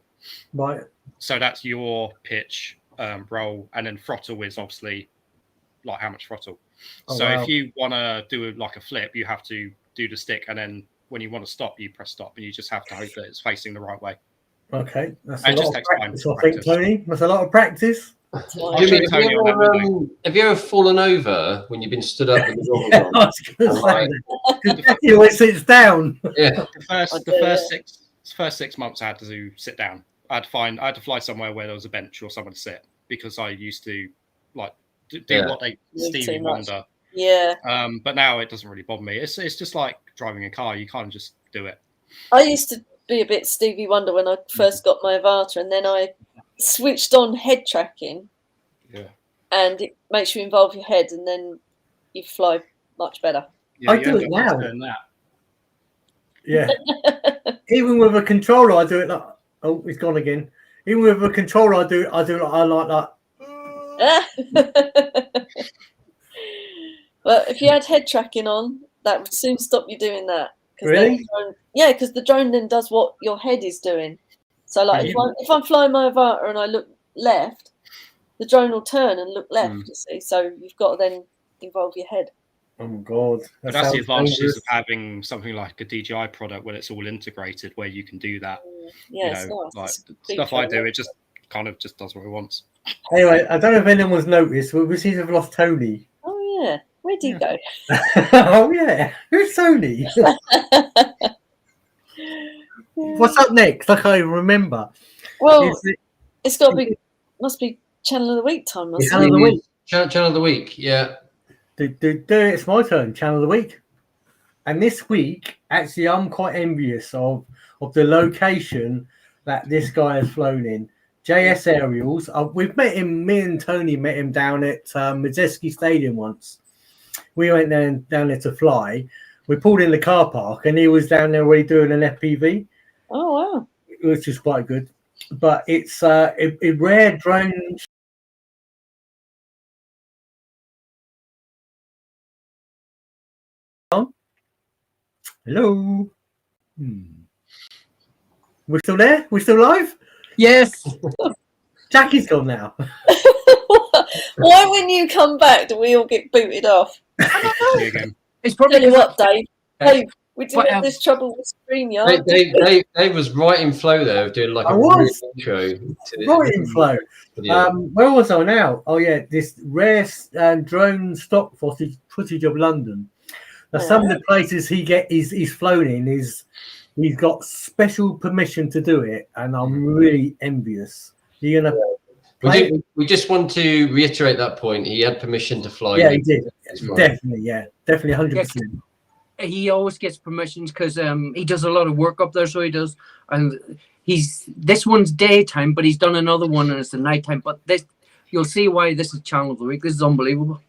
Right. So that's your pitch, roll, and then throttle is obviously like how much throttle. Oh, So wow. if you want to do like a flip, you have to do the stick, and then when you want to stop, you press stop, and you just have to hope that it's facing the right way. Okay, that's a And it lot just of takes time practice, to I think, practice. Tony. That's a lot of practice. I'll show you Tony on that Monday. Have you ever fallen over when you've been stood up with the goggles I on? was going to say Right. that. He always sits down. Yeah. The first 6 months I had to sit down. I had to fly somewhere where there was a bench or someone to sit, because I used to like do what they Move Stevie too much. Wonder. Yeah. But now it doesn't really bother me. It's just like driving a car. You can't just do it. I used to be a bit Stevie Wonder when I first got my Avata, and then I switched on head tracking, Yeah. and it makes you involve your head, and then you fly much better. Yeah, I you do end it up now. just doing that. Yeah. Even with a controller, I do it like, oh, it's gone again. Even with a controller, I do like that. Well, if you had head tracking on, that would soon stop you doing that. Really? Yeah, because the drone then does what your head is doing. So, like, if I'm flying my Avata and I look left, the drone will turn and look left. You see, so you've got to then involve your head. Oh my god! But that's the advantages of having something like a DJI product where it's all integrated, where you can do that. Yeah, it's nice. Like It's the stuff I do, it just kind of just does what it wants. Anyway, I don't know if anyone's noticed, but we seem to have lost Tony. Oh yeah, where'd he go? Oh yeah, who's Tony? What's up next? I can't even remember. Well, it's got to be, must be Channel of the Week time, must Channel of the Week. Channel of the Week, yeah. It's my turn. Channel of the Week. And this week, actually, I'm quite envious of the location that this guy has flown in. JS Aerials. We've met him. Me and Tony met him down at Majeski Stadium once. We went down there to fly. We pulled in the car park, and he was down there already doing an FPV. Oh wow! Which is quite good. But it's a rare drone. Hello. We're still there? We're still live? Yes. Jackie's gone now. Why, when you come back, do we all get booted off? It's probably Tell you what, Dave. Dave, we did have this trouble with StreamYard. Dave was right in flow there, doing like a real intro. Right in flow. Where was I now? Oh yeah, this rare drone stock footage of London. Now, some of the places he's flown in he's got special permission to do it, and I'm really envious. You're gonna. We just want to reiterate that point. He had permission to fly. Yeah, he did. Definitely, 100%. He always gets permissions because he does a lot of work up there, so he does. And this one's daytime, but he's done another one and it's the nighttime. But you'll see why this is Channel of the Week. This is unbelievable.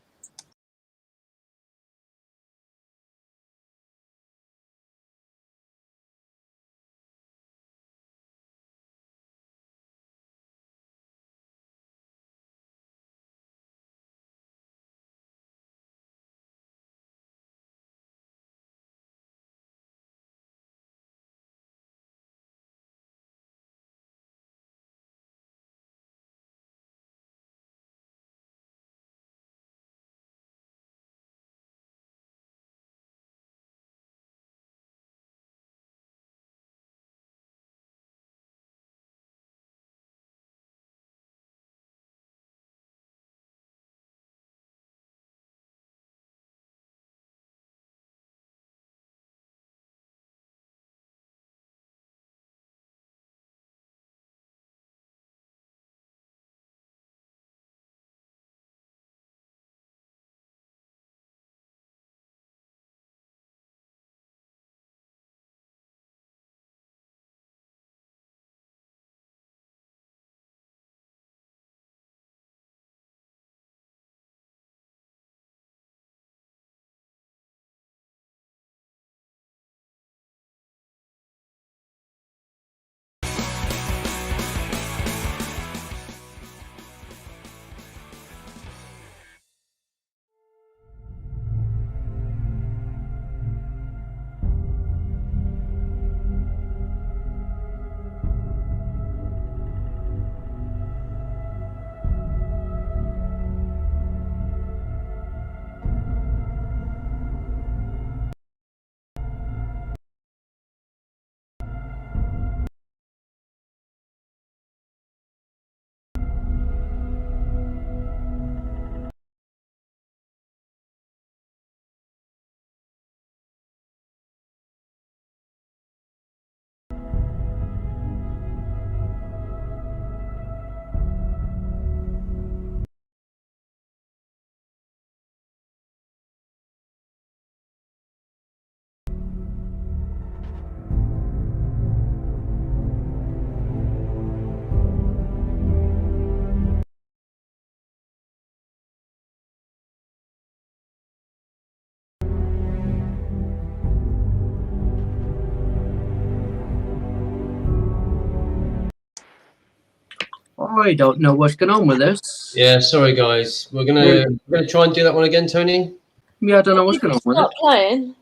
I don't know what's going on with this. Yeah, sorry guys. We're gonna try and do that one again, Tony. Yeah, I don't know what's going on with it. Start playing.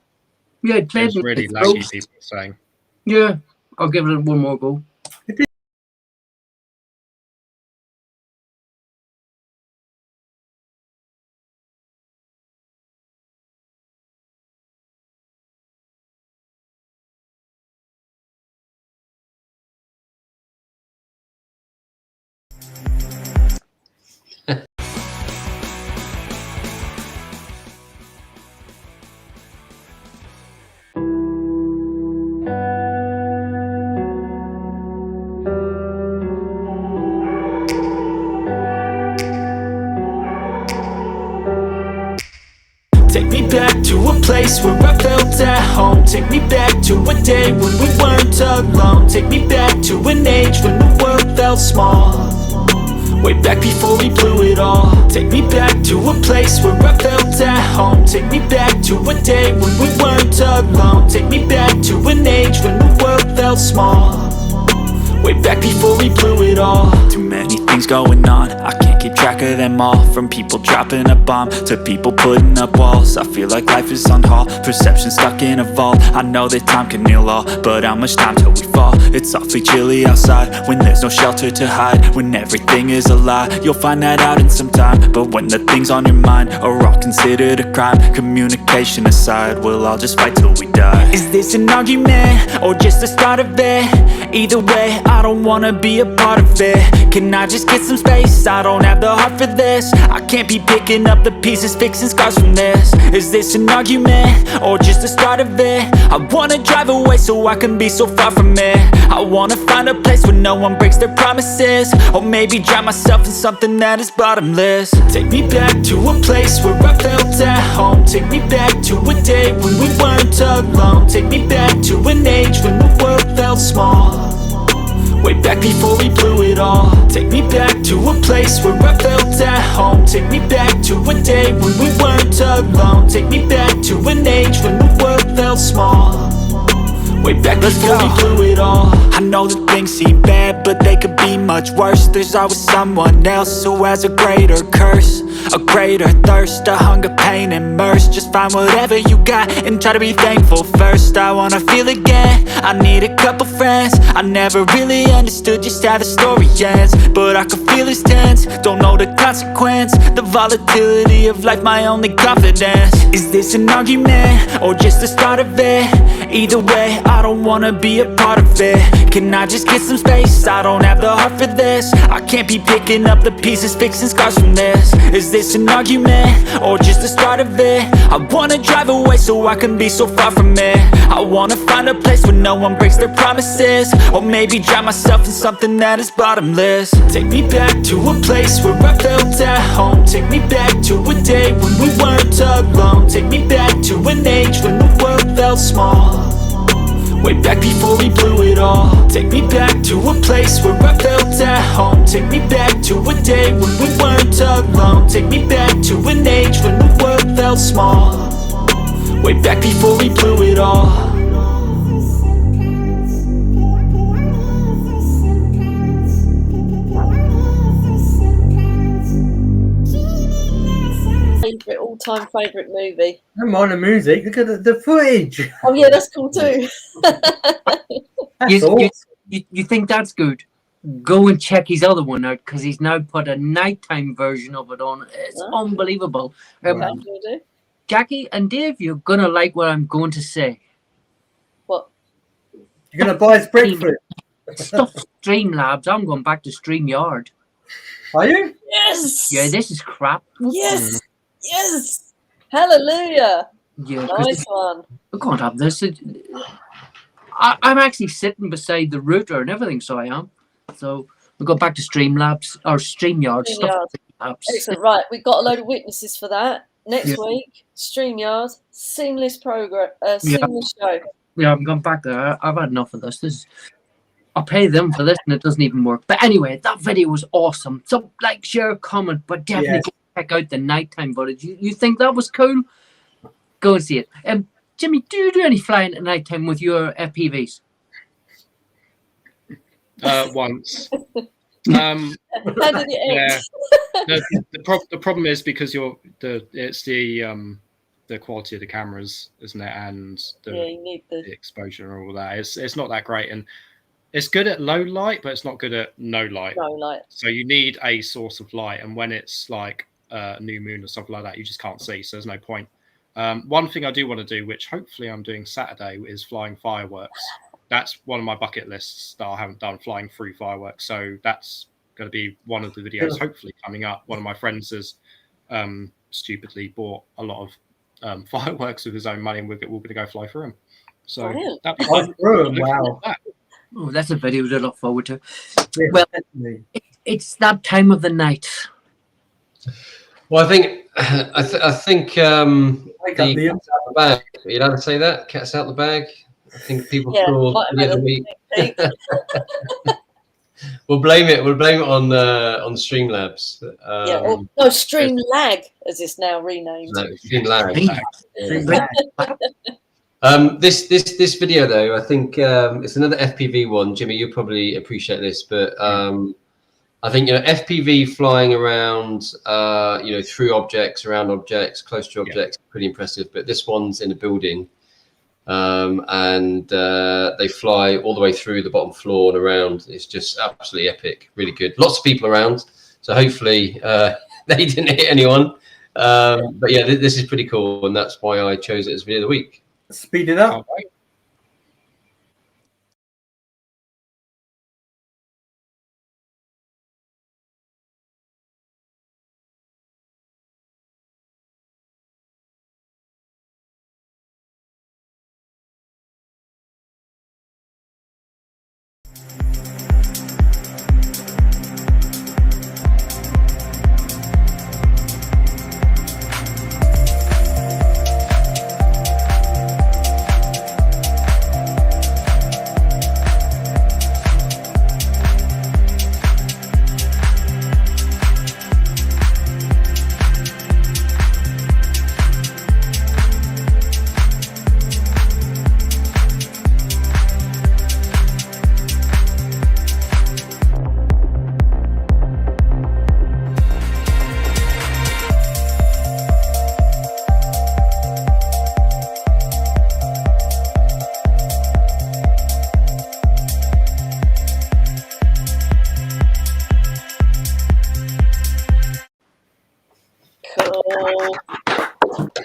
Yeah, it played It's really it laggy, froze. people are saying. Yeah, I'll give it one more go. Take me back to a place where I felt at home. Take me back to a day when we weren't alone. Take me back to an age when the world felt small. Way back before we blew it all. Take me back to a place where I felt at home. Take me back to a day when we weren't alone. Take me back to an age when the world felt small. Way back before we blew it all. Too many things going on, I can't keep track of them all. From people dropping a bomb to people putting up walls. I feel like life is on hold, perception stuck in a vault. I know that time can heal all, but how much time till we fall? It's awfully chilly outside, when there's no shelter to hide. When everything is a lie, you'll find that out in some time. But when the things on your mind are all considered a crime, communication aside, we'll all just fight till we die. Is this an argument, or just the start of it? Either way, I don't wanna be a part of it. Can I just get some space? I don't have the heart for this. I can't be picking up the pieces, fixing scars from this. Is this an argument, or just the start of it? I wanna drive away so I can be so far from it. I wanna find a place where no one breaks their promises. Or maybe drown myself in something that is bottomless. Take me back to a place where I felt at home. Take me back to a day when we weren't alone. Take me back to an age when the world felt small. Way back before we blew it all. Take me back to a place where I felt at home. Take me back to a day when we weren't alone. Take me back to an age when the world felt small. Way back before we blew it all. I know that things seem bad, but they could be much worse. There's always someone else who has a greater curse, a greater thirst, a hunger, pain, and mercy. Just find whatever you got and try to be thankful first. I wanna feel again, I need a couple friends. I never really understood just how the story ends, but I can feel it's tense, don't know the consequence. The volatility of life, my only confidence. Is this an argument, or just the start of it? Either way, I don't wanna be a part of it. Can I just get some space? I don't have the heart for this. I can't be picking up the pieces, fixing scars from this. Is this an argument, or just the start of it? I wanna drive away so I can be so far from it. I wanna find a place where no one breaks their promises. Or maybe drown myself in something that is bottomless. Take me back to a place where I felt at home. Take me back to a day when we weren't alone. Take me back to an age when the world felt small. Way back before we blew it all. Take me back to a place where I felt at home. Take me back to a day when we weren't alone. Take me back to an age when the world felt small. Way back before we blew it all. All-time favourite movie. Don't mind the music. Look at the footage. Oh yeah, that's cool too. That's awesome. You think that's good? Go and check his other one out, because he's now put a nighttime version of it on. It's unbelievable. Wow. Jackie and Dave, you're gonna like what I'm going to say. What? You're gonna buy us breakfast. Stuff Streamlabs. I'm going back to StreamYard. Are you? Yes. Yeah, this is crap. Yes. Yes. Hallelujah. Yeah, Nice one. I can't have this. I'm actually sitting beside the router and everything, so I am. So we go back to Streamlabs or StreamYard. StreamYard. Excellent. Right, we've got a load of witnesses for that. Next week, StreamYard, seamless seamless show. Yeah, I'm going back there. I've had enough of this. I'll pay them for this and it doesn't even work. But anyway, that video was awesome. So like, share, comment, but definitely check out the nighttime footage. You think that was cool? Go and see it. Jimmy, do you do any flying at nighttime with your FPVs? Once. How did it end? Yeah. The problem is because it's the quality of the cameras, isn't it, and you need the exposure and all that. It's not that great, and it's good at low light, but it's not good at no light. No light. So you need a source of light, and when it's like a new moon or something like that, you just can't see. So there's no point. One thing I do want to do, which hopefully I'm doing Saturday, is flying fireworks. That's one of my bucket lists that I haven't done, flying through fireworks. So that's going to be one of the videos hopefully coming up. One of my friends has stupidly bought a lot of fireworks with his own money, and we're going to go fly through them. So that'd be fun. Wow. Oh, that's a video to look forward to. Yeah, well, definitely. It's that time of the night. Well, I think the cat's out the bag. Are you allowed to say that? Cat's out the bag. I think people saw the other week. We'll blame it on Streamlabs. No, Stream Lag, as it's now renamed. No, Stream Lag. Yeah. This video though, I think it's another FPV one. Jimmy, you'll probably appreciate this, but I think FPV flying around, through objects, around objects, close to objects, pretty impressive. But this one's in a building, and they fly all the way through the bottom floor and around. It's just absolutely epic, really good. Lots of people around, so hopefully they didn't hit anyone. But yeah, this is pretty cool, and that's why I chose it as video of the week. Speed it up.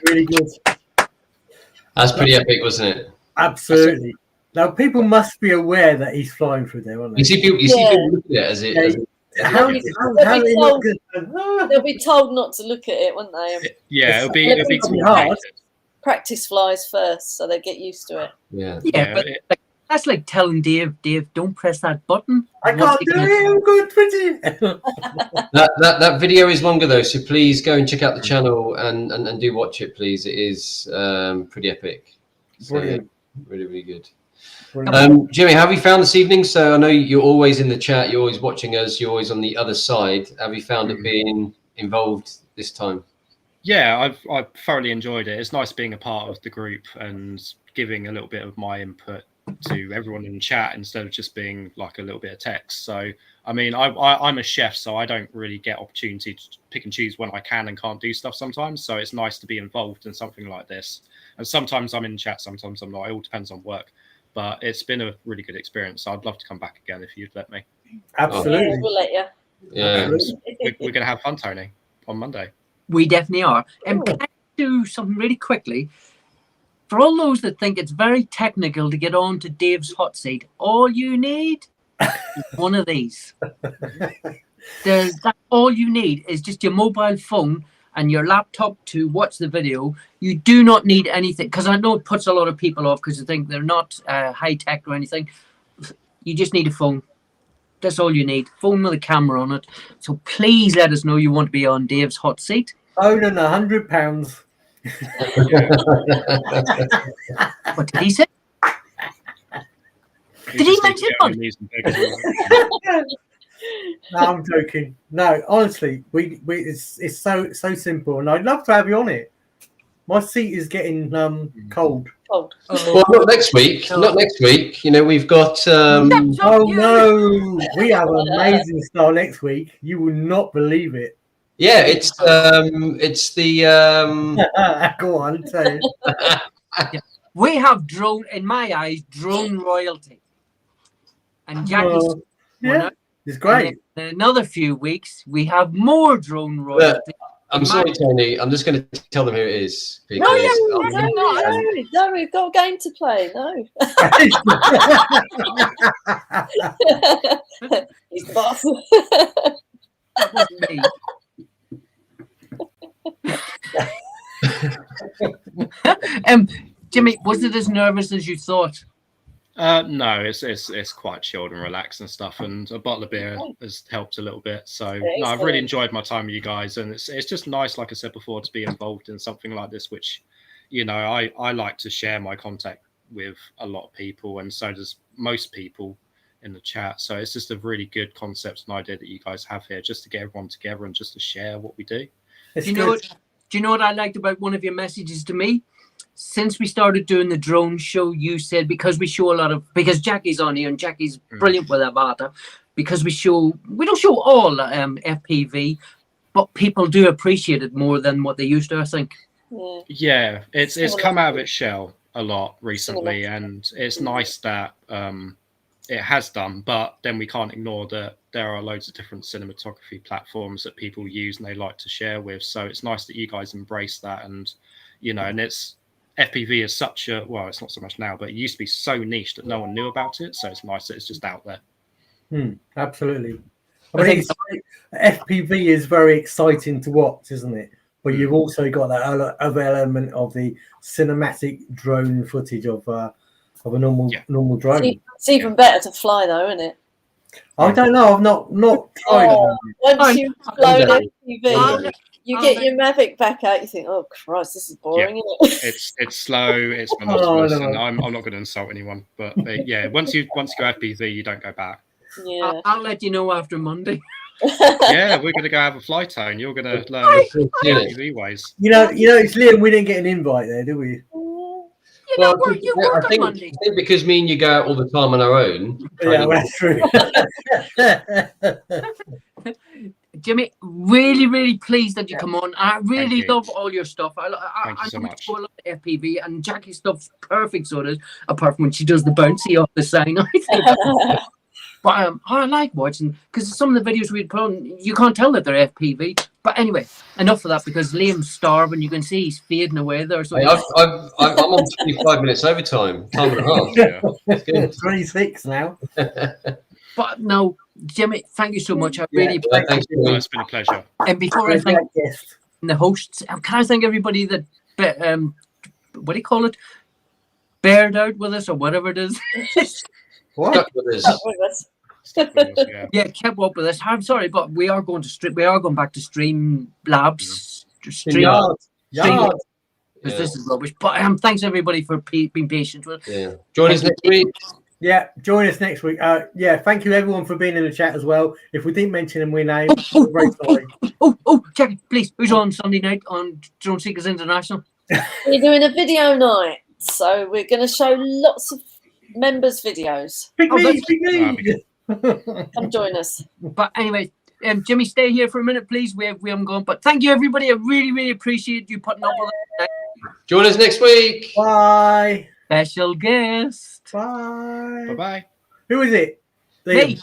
Really good. That's pretty epic, wasn't it? Absolutely. Now people must be aware that he's flying through there, aren't they? You see people look at it as it. They'll be told not to look at it, won't they? Yeah, it'll be hard. Practice flies first, so they get used to it. Yeah, but that's like telling Dave, don't press that button. I can't do it. I'm good pretty. That video is longer though, so please go and check out the channel and do watch it, please. It is pretty epic. So, Brilliant. Really, really good. Brilliant. Jimmy, how have you found this evening? So I know you're always in the chat, you're always watching us, you're always on the other side. Have you found it being involved this time? Yeah, I've thoroughly enjoyed it. It's nice being a part of the group and giving a little bit of my input to everyone in chat instead of just being like a little bit of text. So I mean, I'm a chef, so I don't really get opportunity to pick and choose when I can and can't do stuff sometimes. So it's nice to be involved in something like this. And sometimes I'm in chat, sometimes I'm not. It all depends on work. But it's been a really good experience. So I'd love to come back again if you'd let me. Absolutely. Yeah, we'll let you. Yeah, we're going to have fun, Tony, on Monday. We definitely are. And can I do something really quickly? For all those that think it's very technical to get on to Dave's hot seat, all you need is one of these. All you need is just your mobile phone and your laptop to watch the video. You do not need anything, because I know it puts a lot of people off because they think they're not high tech or anything. You just need a phone. That's all you need. Phone with a camera on it. So please let us know you want to be on Dave's hot seat. Own an £100. What did he say? Did he mention money? No, I'm joking. No, honestly, we it's so simple, and I'd love to have you on it. My seat is getting cold. Cold. Well, not next week. Not next week. You know, we've got. Oh no, we have an amazing style next week. You will not believe it. Yeah, it's the. Go on, say it. We have drone, in my eyes, drone royalty. And Jackie's Yeah, it's great. in another few weeks, we have more drone royalty. I'm sorry, Tony. I'm just going to tell them who it is. No, we've got a game to play. No. He's the boss. That wasn't me. Jimmy, was it as nervous as you thought? No, it's quite chilled and relaxed and stuff, and a bottle of beer has helped a little bit. So no, I've really enjoyed my time with you guys, and it's just nice, like I said before, to be involved in something like this, which, you know, I like to share my contact with a lot of people, and so does most people in the chat. So it's just a really good concept and idea that you guys have here, just to get everyone together and just to share what we do. Do you know what I liked about one of your messages to me? Since we started doing the drone show, you said, because Jackie's on here and Jackie's brilliant with Avata, because we don't show all FPV, but people do appreciate it more than what they used to, I think. Yeah, it's come out of its shell a lot recently, and it's nice that it has done, but then we can't ignore that there are loads of different cinematography platforms that people use and they like to share with. So it's nice that you guys embrace that, and you know, and it's FPV is such a, well, it's not so much now, but it used to be so niche that no one knew about it. So it's nice that it's just out there. Absolutely. I mean, FPV is very exciting to watch, isn't it? But you've also got that other element of the cinematic drone footage of a normal drone. It's even better to fly, though, isn't it? I don't know. I've not tried it. Once you've flown FPV, you get your Mavic back out. You think, "Oh Christ, this is boring." Isn't it? It's slow, it's monotonous, and I'm not going to insult anyone, but yeah, once you go FPV, you don't go back. Yeah, I'll let you know after Monday. Yeah, we're going to go have a fly toe, and you're going to learn FPV ways. You know, it's Liam. We didn't get an invite there, did we? You work on Monday. I think because me and you go out all the time on our own. Yeah, that's true. Jimmy, really, really pleased that you come on. I really love all your stuff. I so much. I love FPV, and Jackie's stuff's perfect, so does, apart from when she does the bouncy off the sign. But I like watching, because some of the videos we put on, you can't tell that they're FPV. But anyway, enough of that, because Liam's starving. You can see he's fading away there. So hey, I'm on 25 minutes overtime, time and a half. Yeah. 26 now. But no, Jimmy, thank you so much. I really appreciate it. It's been a pleasure. And before I thank the hosts, can I thank everybody that, what do you call it? Bared out with us, or whatever it is. What? Stuck with us. Yeah, kept up with us. I'm sorry, but we are going back to Stream Labs. Because this is rubbish. But thanks everybody for being patient with us. Yeah. Join us next week. Yeah, join us next week. Thank you everyone for being in the chat as well. If we didn't mention them, we name. Very sorry. Jackie, please, who's on Sunday night on Drone Seekers International? We're doing a video night, so we're going to show lots of members' videos. Big me. Come join us. But anyway, Jimmy, stay here for a minute, please. We haven't gone. But thank you, everybody. I really, really appreciate you putting up with us. Join us next week. Bye. Special guest. Bye. Bye-bye. Who is it? Me.